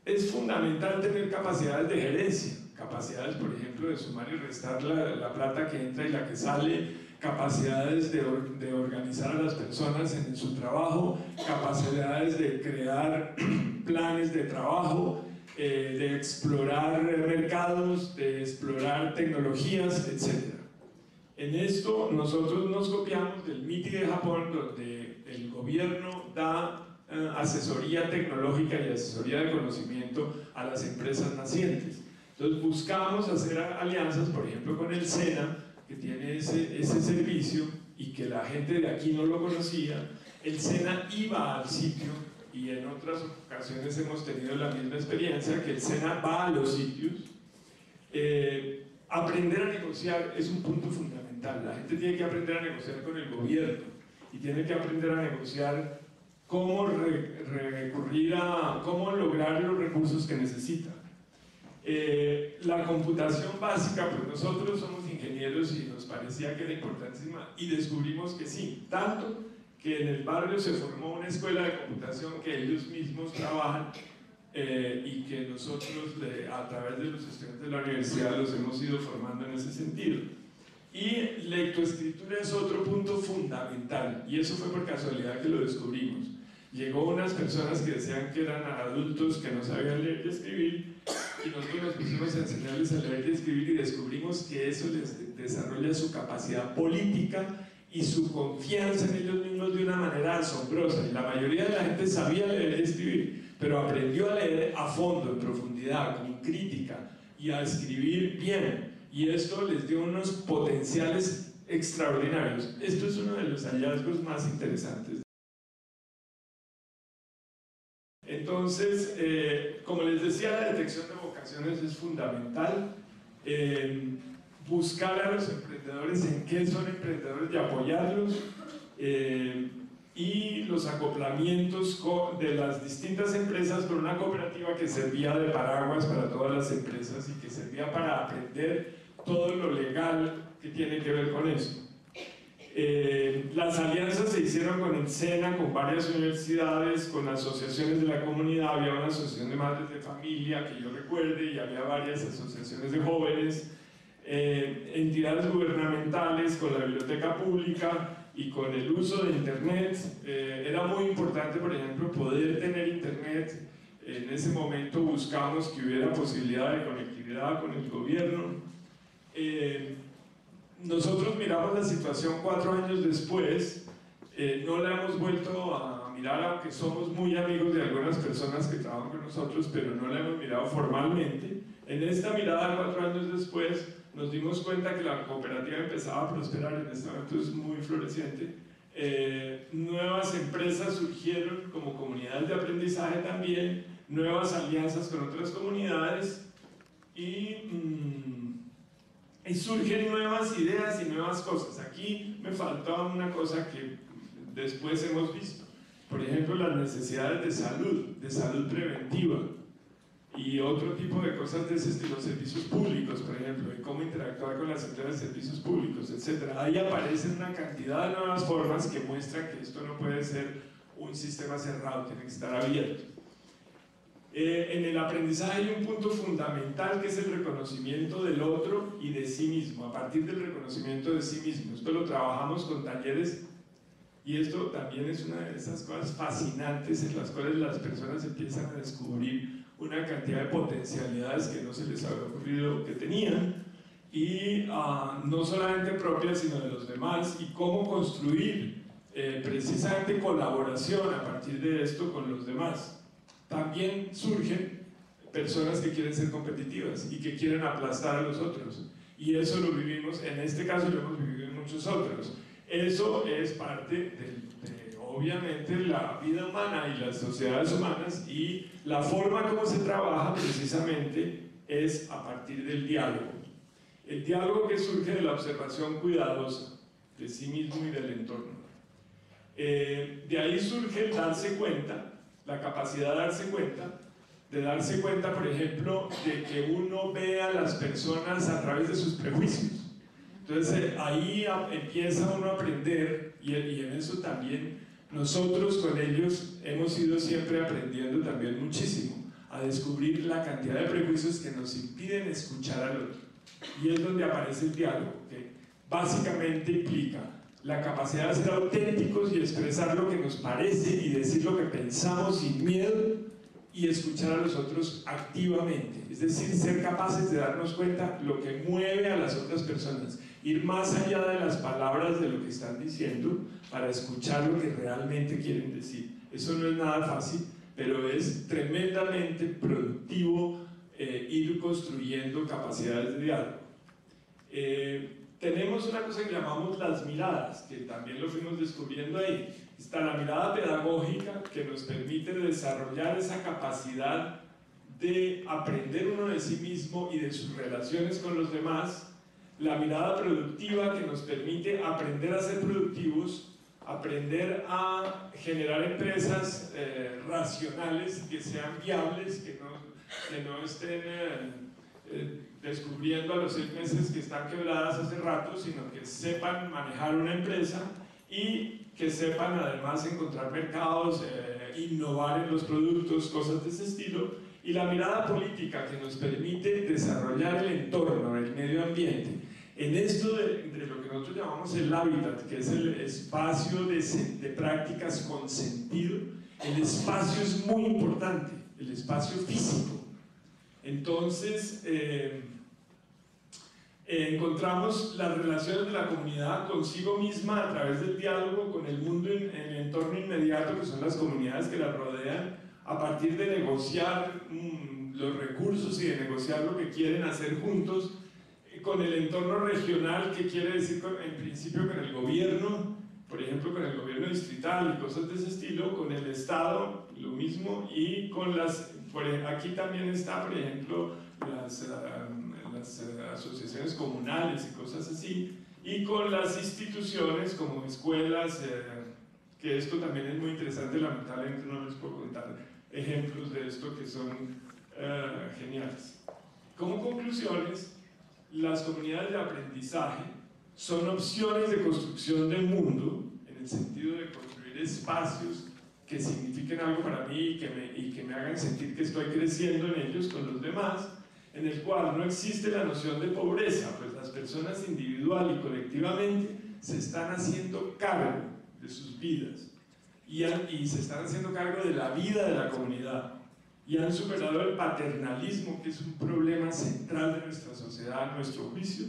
S2: Es fundamental tener capacidades de gerencia, capacidades, por ejemplo, de sumar y restar la plata que entra y la que sale, capacidades de organizar a las personas en su trabajo, capacidades de crear planes de trabajo, de explorar mercados, de explorar tecnologías, etc. En esto nosotros nos copiamos del MITI de Japón, donde el gobierno da asesoría tecnológica y asesoría de conocimiento a las empresas nacientes. Entonces buscamos hacer alianzas, por ejemplo, con el SENA, que tiene ese servicio y que la gente de aquí no lo conocía. El SENA iba al sitio, y en otras ocasiones hemos tenido la misma experiencia, que el SENA va a los sitios. Aprender a negociar es un punto fundamental. La gente tiene que aprender a negociar con el gobierno y tiene que aprender a negociar cómo recurrir a, cómo lograr los recursos que necesita. La computación básica, pues nosotros somos ingenieros y nos parecía que era importantísima y descubrimos que sí, tanto que en el barrio se formó una escuela de computación que ellos mismos trabajan y que nosotros a través de los estudiantes de la universidad los hemos ido formando en ese sentido. Y lectoescritura es otro punto fundamental, y eso fue por casualidad que lo descubrimos. Llegó unas personas que decían que eran adultos que no sabían leer y escribir, y nosotros nos pusimos a enseñarles a leer y escribir y descubrimos que eso les desarrolla su capacidad política y su confianza en ellos mismos de una manera asombrosa. Y la mayoría de la gente sabía leer y escribir, pero aprendió a leer a fondo, en profundidad, con crítica, y a escribir bien. Y esto les dio unos potenciales extraordinarios. Esto es uno de los hallazgos más interesantes. Entonces, como les decía, la detección de vocaciones es fundamental. Buscar a los emprendedores en qué son emprendedores y apoyarlos. Y los acoplamientos de las distintas empresas con una cooperativa que servía de paraguas para todas las empresas y que servía para aprender todo lo legal que tiene que ver con eso. Las alianzas se hicieron con el SENA, con varias universidades, con asociaciones de la comunidad. Había una asociación de madres de familia que yo recuerde, y había varias asociaciones de jóvenes, entidades gubernamentales, con la biblioteca pública y con el uso de internet. Era muy importante, por ejemplo, poder tener internet. En ese momento buscamos que hubiera posibilidad de conectividad con el gobierno. Nosotros miramos la situación 4 años después, no la hemos vuelto a mirar, aunque somos muy amigos de algunas personas que trabajan con nosotros, pero no la hemos mirado formalmente. En esta mirada 4 años después nos dimos cuenta que la cooperativa empezaba a prosperar, en este momento es muy floreciente. Nuevas empresas surgieron como comunidades de aprendizaje también, nuevas alianzas con otras comunidades y surgen nuevas ideas y nuevas cosas. Aquí me faltaba una cosa que después hemos visto. Por ejemplo, las necesidades de salud preventiva y otro tipo de cosas de ese estilo, servicios públicos, por ejemplo, y cómo interactuar con las empresas de servicios públicos, etc. Ahí aparecen una cantidad de nuevas formas que muestran que esto no puede ser un sistema cerrado, tiene que estar abierto. En el aprendizaje hay un punto fundamental que es el reconocimiento del otro y de sí mismo, a partir del reconocimiento de sí mismo. Esto lo trabajamos con talleres y esto también es una de esas cosas fascinantes en las cuales las personas empiezan a descubrir una cantidad de potencialidades que no se les había ocurrido que tenían, y no solamente propias sino de los demás, y cómo construir precisamente colaboración a partir de esto con los demás. También surgen personas que quieren ser competitivas y que quieren aplastar a los otros, y eso lo vivimos, en este caso lo hemos vivido en muchos otros. Eso es parte de obviamente la vida humana y las sociedades humanas, y la forma como se trabaja precisamente es a partir del diálogo. El diálogo que surge de la observación cuidadosa de sí mismo y del entorno. De ahí surge el darse cuenta, la capacidad de darse cuenta, por ejemplo, de que uno ve a las personas a través de sus prejuicios. Entonces ahí empieza uno a aprender, y en eso también nosotros con ellos hemos ido siempre aprendiendo también muchísimo, a descubrir la cantidad de prejuicios que nos impiden escuchar al otro. Y es donde aparece el diálogo, que básicamente implica la capacidad de ser auténticos y expresar lo que nos parece y decir lo que pensamos sin miedo y escuchar a los otros activamente, es decir, ser capaces de darnos cuenta lo que mueve a las otras personas, ir más allá de las palabras de lo que están diciendo para escuchar lo que realmente quieren decir. Eso no es nada fácil, pero es tremendamente productivo ir construyendo capacidades de diálogo. Tenemos una cosa que llamamos las miradas, que también lo fuimos descubriendo ahí. Está la mirada pedagógica, que nos permite desarrollar esa capacidad de aprender uno de sí mismo y de sus relaciones con los demás. La mirada productiva, que nos permite aprender a ser productivos, aprender a generar empresas racionales, que sean viables, que no estén descubriendo a los 6 meses que están quebradas hace rato, sino que sepan manejar una empresa y que sepan además encontrar mercados, innovar en los productos, cosas de ese estilo. Y la mirada política, que nos permite desarrollar el entorno, el medio ambiente, en esto de lo que nosotros llamamos el hábitat, que es el espacio de prácticas con sentido. El espacio es muy importante, el espacio físico. Entonces, encontramos las relaciones de la comunidad consigo misma a través del diálogo con el mundo en el entorno inmediato, que son las comunidades que la rodean, a partir de negociar los recursos y de negociar lo que quieren hacer juntos, con el entorno regional, que quiere decir en principio con el gobierno, por ejemplo con el gobierno distrital y cosas de ese estilo, con el Estado, lo mismo, y con aquí también está, por ejemplo, las asociaciones comunales y cosas así, y con las instituciones como escuelas, que esto también es muy interesante, lamentablemente no les puedo contar ejemplos de esto que son geniales. Como conclusiones, las comunidades de aprendizaje son opciones de construcción del mundo, en el sentido de construir espacios que signifiquen algo para mí y que me hagan sentir que estoy creciendo en ellos con los demás, en el cual no existe la noción de pobreza, pues las personas individual y colectivamente se están haciendo cargo de sus vidas y se están haciendo cargo de la vida de la comunidad y han superado el paternalismo, que es un problema central de nuestra sociedad a nuestro juicio,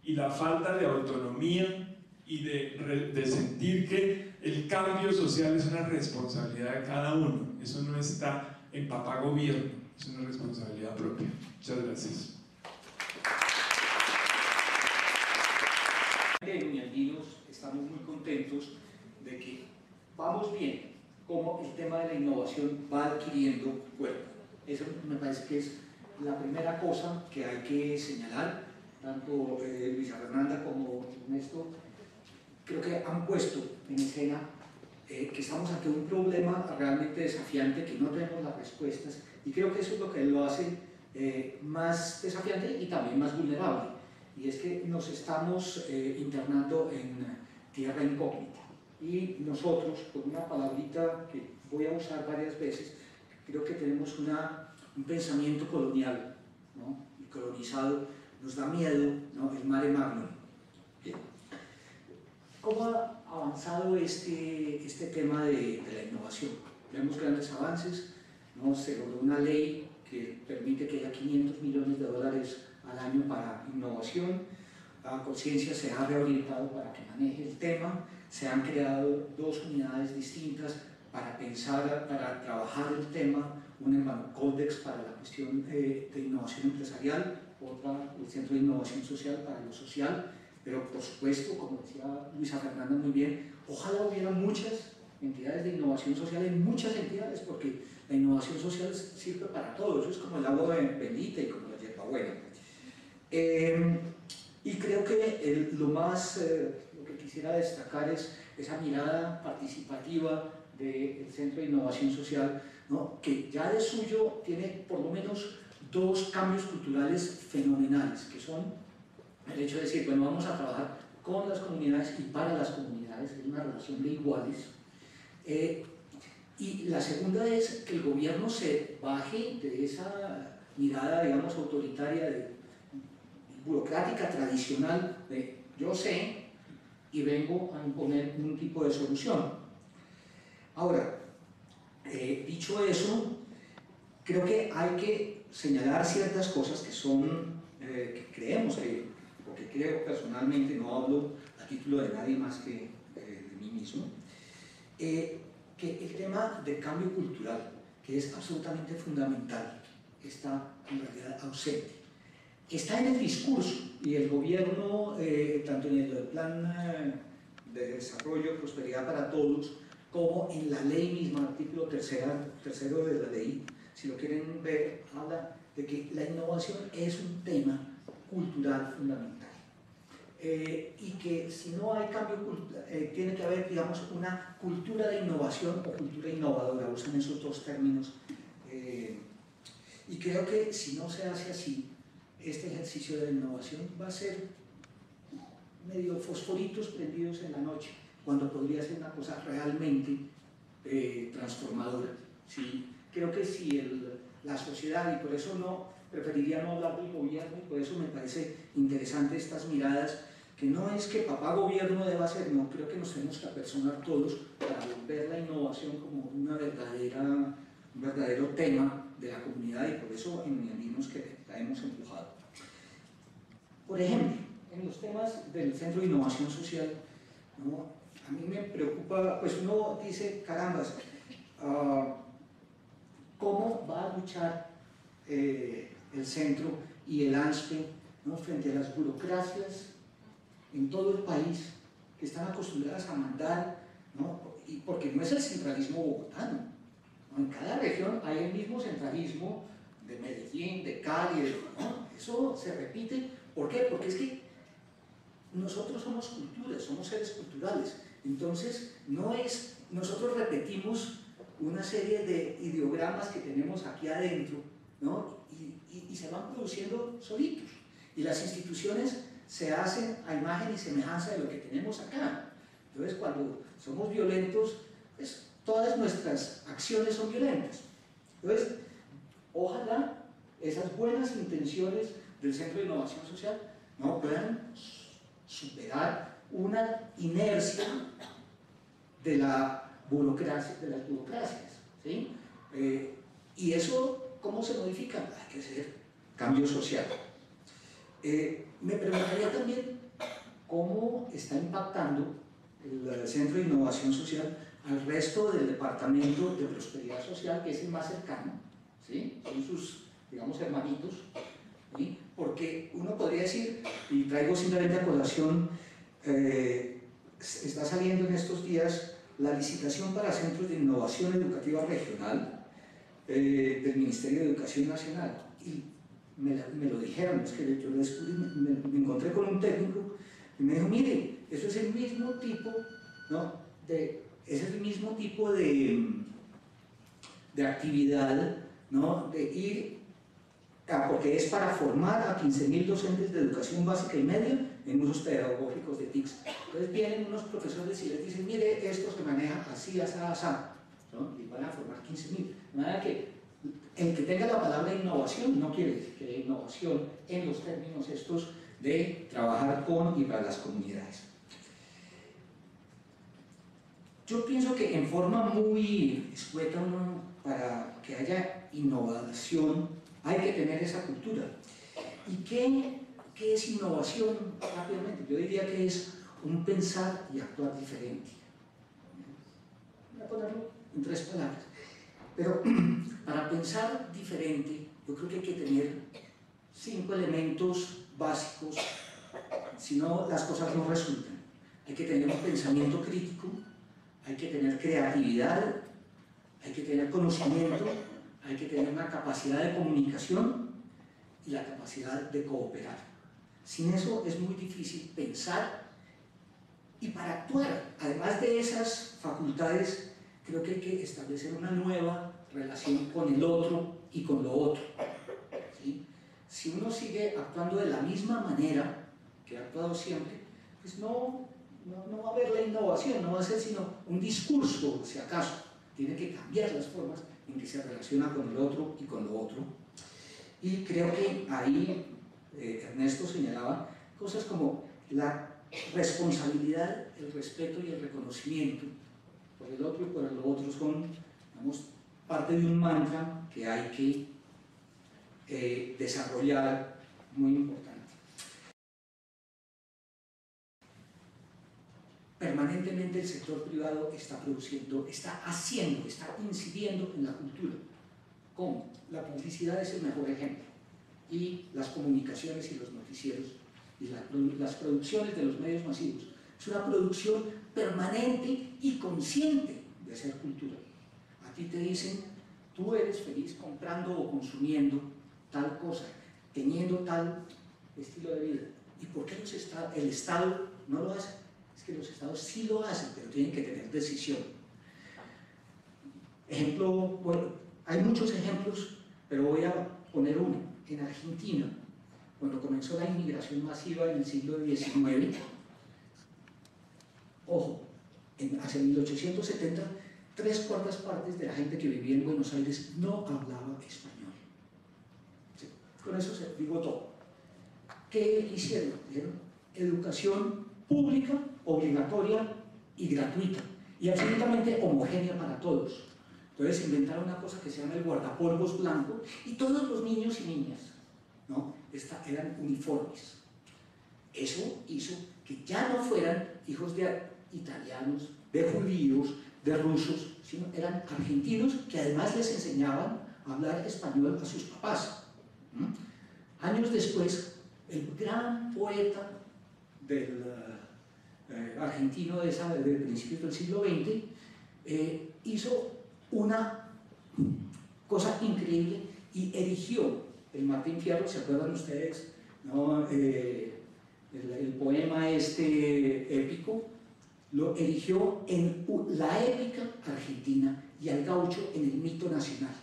S2: y la falta de autonomía y de sentir que el cambio social es una responsabilidad de cada uno. Eso no está en papá gobierno, es una responsabilidad propia. Muchas gracias.
S1: En Uniandinos estamos muy contentos de que vamos bien, cómo el tema de la innovación va adquiriendo cuerpo. Eso me parece que es la primera cosa que hay que señalar. Tanto Luisa Fernanda como Ernesto creo que han puesto en escena que estamos ante un problema realmente desafiante, que no tenemos las respuestas, y creo que eso es lo que lo hace más desafiante y también más vulnerable, y es que nos estamos internando en tierra incógnita, y nosotros, con una palabrita que voy a usar varias veces, creo que tenemos un pensamiento colonial, ¿no? Y colonizado, nos da miedo, ¿no? El mare magnum. Bien. ¿Cómo ha avanzado este tema de la innovación? Vemos grandes avances, ¿no? Se logró una ley que permite que haya 500 millones de dólares al año para innovación. La Conciencia se ha reorientado para que maneje el tema, se han creado 2 unidades distintas para pensar, para trabajar el tema, una en Bancodex para la cuestión de innovación empresarial, otra el Centro de Innovación Social para lo social, pero por supuesto, como decía Luisa Fernanda muy bien, ojalá hubiera muchas entidades de innovación social en muchas entidades, porque la innovación social sirve para todo, eso es como el agua bendita y como la hierbabuena. Y creo que lo que quisiera destacar es esa mirada participativa del Centro de Innovación Social, ¿no? Que ya de suyo tiene por lo menos 2 cambios culturales fenomenales, que son el hecho de decir, bueno, vamos a trabajar con las comunidades y para las comunidades, es una relación de iguales. Y la segunda es que el gobierno se baje de esa mirada, digamos, autoritaria, burocrática, tradicional, de yo sé y vengo a imponer un tipo de solución. Ahora, dicho eso, creo que hay que señalar ciertas cosas que son, que creemos que, porque creo personalmente, no hablo a título de nadie más que de mí mismo, que el tema del cambio cultural, que es absolutamente fundamental, está en realidad ausente. Está en el discurso y el gobierno, tanto en el plan de desarrollo, prosperidad para todos, como en la ley misma, artículo tercero de la ley, si lo quieren ver, habla de que la innovación es un tema cultural fundamental. Y que si no hay cambio cultural, tiene que haber, digamos, una cultura de innovación o cultura innovadora, usan esos dos términos. Y creo que si no se hace así, este ejercicio de la innovación va a ser medio fosforitos prendidos en la noche, cuando podría ser una cosa realmente transformadora. ¿Sí? Creo que si la sociedad, y por eso preferiría no hablar del gobierno, y por eso me parece interesante estas miradas, que no es que papá gobierno deba hacer, no, creo que nos tenemos que apersonar todos para ver la innovación como un verdadero tema de la comunidad, y por eso en Uniamigos que la hemos empujado. Por ejemplo, en los temas del Centro de Innovación Social, ¿no? A mí me preocupa, pues uno dice, carambas, ¿cómo va a luchar el centro y el ANSPE, ¿no? frente a las burocracias en todo el país que están acostumbradas a mandar, ¿no? Y porque no es el centralismo bogotano, ¿no? En cada región hay el mismo centralismo de Medellín, de Cali, ¿no? Eso se repite. ¿Por qué? Porque es que nosotros somos culturas, somos seres culturales. Entonces, nosotros repetimos una serie de ideogramas que tenemos aquí adentro, ¿no? y se van produciendo solitos. Y las instituciones se hacen a imagen y semejanza de lo que tenemos acá. Entonces, cuando somos violentos, pues, todas nuestras acciones son violentas. Entonces, ojalá esas buenas intenciones del Centro de Innovación Social no puedan superar una inercia de las burocracias, ¿sí? Y eso, ¿cómo se modifica? Hay que hacer cambio social. Me preguntaría también cómo está impactando el Centro de Innovación Social al resto del Departamento de Prosperidad Social, que es el más cercano, ¿sí? Son sus, digamos, hermanitos, ¿sí? Porque uno podría decir, y traigo simplemente a colación, está saliendo en estos días la licitación para centros de innovación educativa regional del Ministerio de Educación Nacional, y me lo dijeron, es que yo lo descubrí, me encontré con un técnico y me dijo, mire, eso es el mismo tipo, ¿no? Es el mismo tipo de actividad, ¿no? De ir porque es para formar a 15.000 docentes de educación básica y media en usos pedagógicos de TICS. Entonces vienen unos profesores y les dicen, mire, esto se maneja así, así, así, ¿no? Y van a formar 15.000. De manera que el que tenga la palabra innovación no quiere decir que haya innovación en los términos estos de trabajar con y para las comunidades. Yo pienso que en forma muy escueta, para que haya innovación, hay que tener esa cultura. ¿Y qué es innovación? Rápidamente, yo diría que es un pensar y actuar diferente. Voy a ponerlo en 3 palabras. Pero para pensar diferente, yo creo que hay que tener 5 elementos básicos, si no las cosas no resultan. Hay que tener un pensamiento crítico, hay que tener creatividad, hay que tener conocimiento, hay que tener una capacidad de comunicación y la capacidad de cooperar. Sin eso es muy difícil pensar, y para actuar, además de esas facultades, creo que hay que establecer una nueva relación con el otro y con lo otro, ¿sí? Si uno sigue actuando de la misma manera que ha actuado siempre, pues no va a haber la innovación, no va a ser sino un discurso, si acaso. Tiene que cambiar las formas en que se relaciona con el otro y con lo otro. Y creo que ahí Ernesto señalaba cosas como la responsabilidad, el respeto y el reconocimiento por el otro y por el otro son, digamos, parte de un mantra que hay que desarrollar, muy importante. Permanentemente el sector privado está produciendo, está haciendo, está incidiendo en la cultura. ¿Cómo? La publicidad es el mejor ejemplo. Y las comunicaciones y los noticieros y las producciones de los medios masivos. Es una producción permanente y consciente de hacer cultura. A ti te dicen, tú eres feliz comprando o consumiendo tal cosa, teniendo tal estilo de vida. ¿Y por qué el Estado no lo hace? Es que los Estados sí lo hacen, pero tienen que tener decisión. Ejemplo, bueno, hay muchos ejemplos, pero voy a poner uno. En Argentina, cuando comenzó la inmigración masiva en el siglo XIX, ojo, hacia 1870, 3/4 partes de la gente que vivía en Buenos Aires no hablaba español. Sí, con eso se digo todo. ¿Qué hicieron? Dieron educación pública, obligatoria y gratuita, y absolutamente homogénea para todos. Entonces inventaron una cosa que se llama el guardapolvos blanco, y todos los niños y niñas, ¿no? Eran uniformes. Eso hizo que ya no fueran hijos de italianos, de judíos, de rusos, sino eran argentinos que además les enseñaban a hablar español a sus papás. Años después, el gran poeta del argentino de principios del siglo XX hizo una cosa increíble y erigió el Martín Fierro, ¿se acuerdan ustedes? ¿No? El poema épico, lo erigió en la épica argentina y al gaucho en el mito nacional.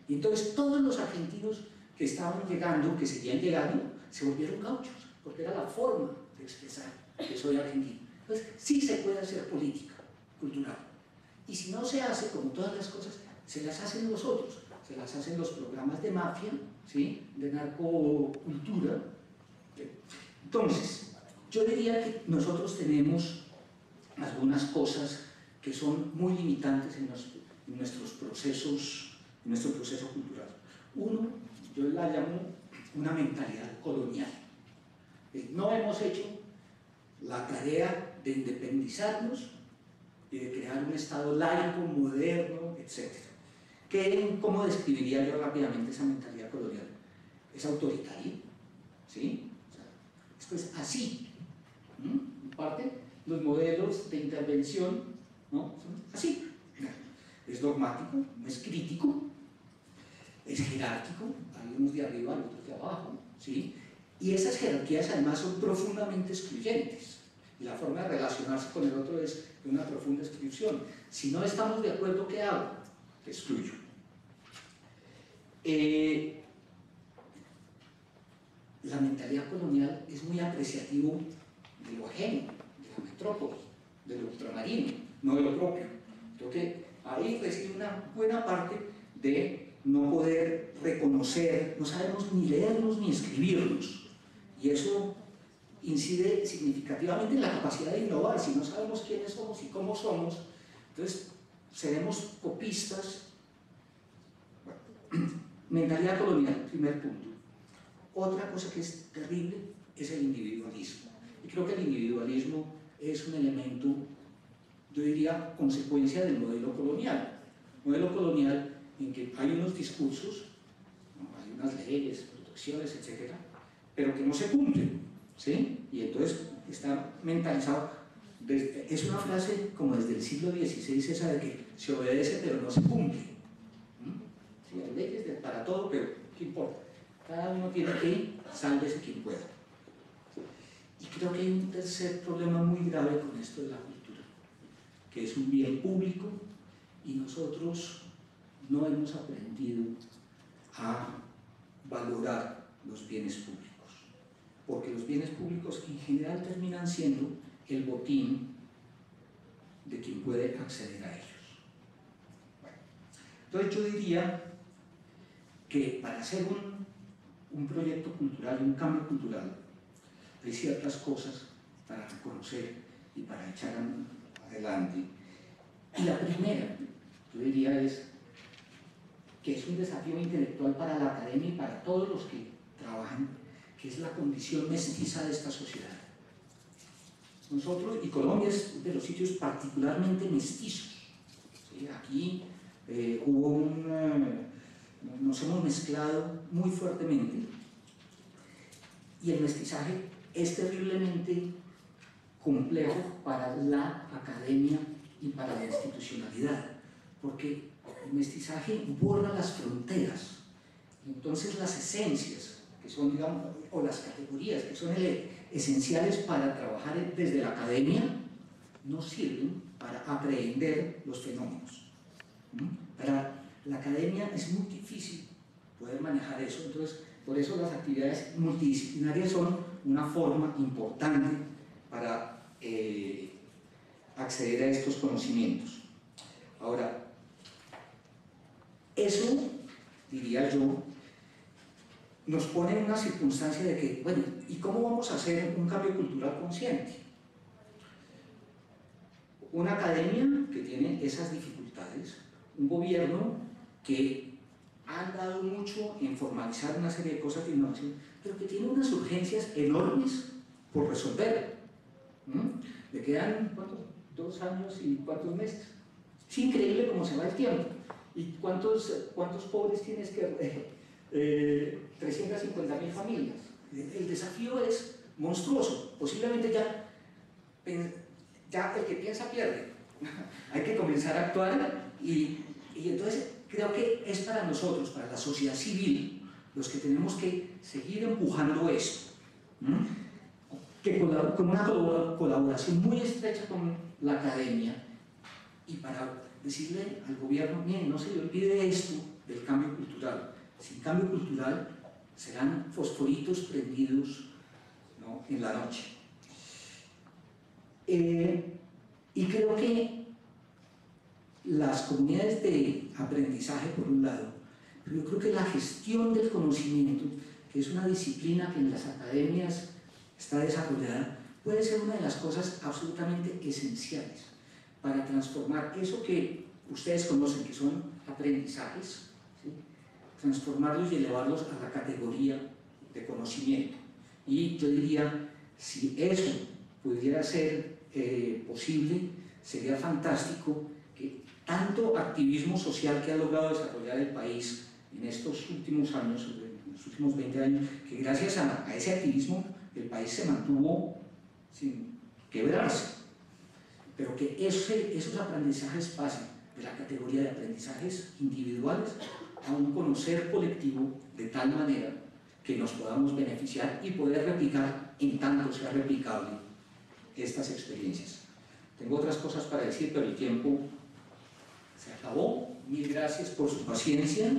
S1: Y entonces todos los argentinos que estaban llegando, que seguían llegando, se volvieron gauchos, porque era la forma de expresar que soy argentino. Entonces sí se puede hacer política cultural. Y si no se hace, como todas las cosas, se las hacen los otros, se las hacen los programas de mafia, ¿sí? De narcocultura. Entonces, yo diría que nosotros tenemos algunas cosas que son muy limitantes en nuestros procesos, en nuestro proceso cultural. Uno, yo la llamo una mentalidad colonial. No hemos hecho la tarea de independizarnos y de crear un Estado laico, moderno, etc. ¿Cómo describiría yo rápidamente esa mentalidad colonial? Es autoritaria, ¿sí? O sea, esto es así. En parte, los modelos de intervención, ¿no? Son así. Es dogmático, no es crítico, es jerárquico, hay unos de arriba y otros de abajo, ¿sí? Y esas jerarquías además son profundamente excluyentes. Y la forma de relacionarse con el otro es de una profunda exclusión. Si no estamos de acuerdo, ¿qué hago? Te excluyo. La mentalidad colonial es muy apreciativo de lo ajeno, de la metrópoli, de lo ultramarino, no de lo propio. Creo que ahí reside una buena parte de no poder reconocer, no sabemos ni leernos ni escribirnos. Y eso incide significativamente en la capacidad de innovar. Si no sabemos quiénes somos y cómo somos, entonces seremos copistas. Bueno, mentalidad colonial, primer punto. Otra cosa que es terrible es el individualismo. Y creo que el individualismo es un elemento, yo diría, consecuencia del modelo colonial. Modelo colonial en que hay unos discursos, ¿no? Hay unas leyes, protecciones, etc., pero que no se cumplen, ¿sí? Y entonces está mentalizado. Es una frase como desde el siglo XVI, esa de que se obedece pero no se cumple. Sí, hay leyes para todo, pero ¿qué importa? Cada uno tiene que ir, sálvese quien pueda. Y creo que hay un tercer problema muy grave con esto de la cultura, que es un bien público y nosotros no hemos aprendido a valorar los bienes públicos, porque los bienes públicos en general terminan siendo el botín de quien puede acceder a ellos. Bueno, entonces yo diría que para hacer un proyecto cultural, un cambio cultural, hay ciertas cosas para reconocer y para echar adelante. Y la primera, yo diría, es que es un desafío intelectual para la academia y para todos los que trabajan, que es la condición mestiza de esta sociedad. Nosotros, y Colombia es de los sitios particularmente mestizos, ¿sí? Aquí nos hemos mezclado muy fuertemente, y el mestizaje es terriblemente complejo para la academia y para la institucionalidad, porque el mestizaje borra las fronteras, entonces las esencias, que son, digamos, o las categorías que son esenciales para trabajar desde la academia, no sirven para aprehender los fenómenos. Para la academia es muy difícil poder manejar eso, entonces por eso las actividades multidisciplinarias son una forma importante para acceder a estos conocimientos. Ahora, eso, diría yo, nos pone en una circunstancia de que, bueno, ¿y cómo vamos a hacer un cambio cultural consciente? Una academia que tiene esas dificultades, un gobierno que ha andado mucho en formalizar una serie de cosas de innovación, pero que tiene unas urgencias enormes por resolver. Le quedan, ¿cuántos? 2 años y ¿cuántos meses? Es increíble cómo se va el tiempo. ¿Y cuántos pobres tienes que 350.000 familias? El desafío es monstruoso. Posiblemente ya el que piensa pierde. Hay que comenzar a actuar y entonces creo que es para nosotros, para la sociedad civil, los que tenemos que seguir empujando esto, que con una colaboración muy estrecha con la academia, y para decirle al gobierno, bien, no se le olvide esto del cambio cultural. Sin cambio cultural serán fosforitos prendidos, ¿no?, en la noche. Y creo que las comunidades de aprendizaje, por un lado, pero yo creo que la gestión del conocimiento, que es una disciplina que en las academias está desarrollada, puede ser una de las cosas absolutamente esenciales para transformar eso que ustedes conocen, que son aprendizajes, ¿sí?, transformarlos y elevarlos a la categoría de conocimiento. Y yo diría, si eso pudiera ser posible, sería fantástico que tanto activismo social que ha logrado desarrollar el país en estos últimos años, en los últimos 20 años, que gracias a ese activismo el país se mantuvo sin quebrarse, pero que esos aprendizajes pasen de la categoría de aprendizajes individuales a un conocer colectivo de tal manera que nos podamos beneficiar y poder replicar en tanto sea replicable estas experiencias. Tengo otras cosas para decir, pero el tiempo se acabó. Mil gracias por su paciencia.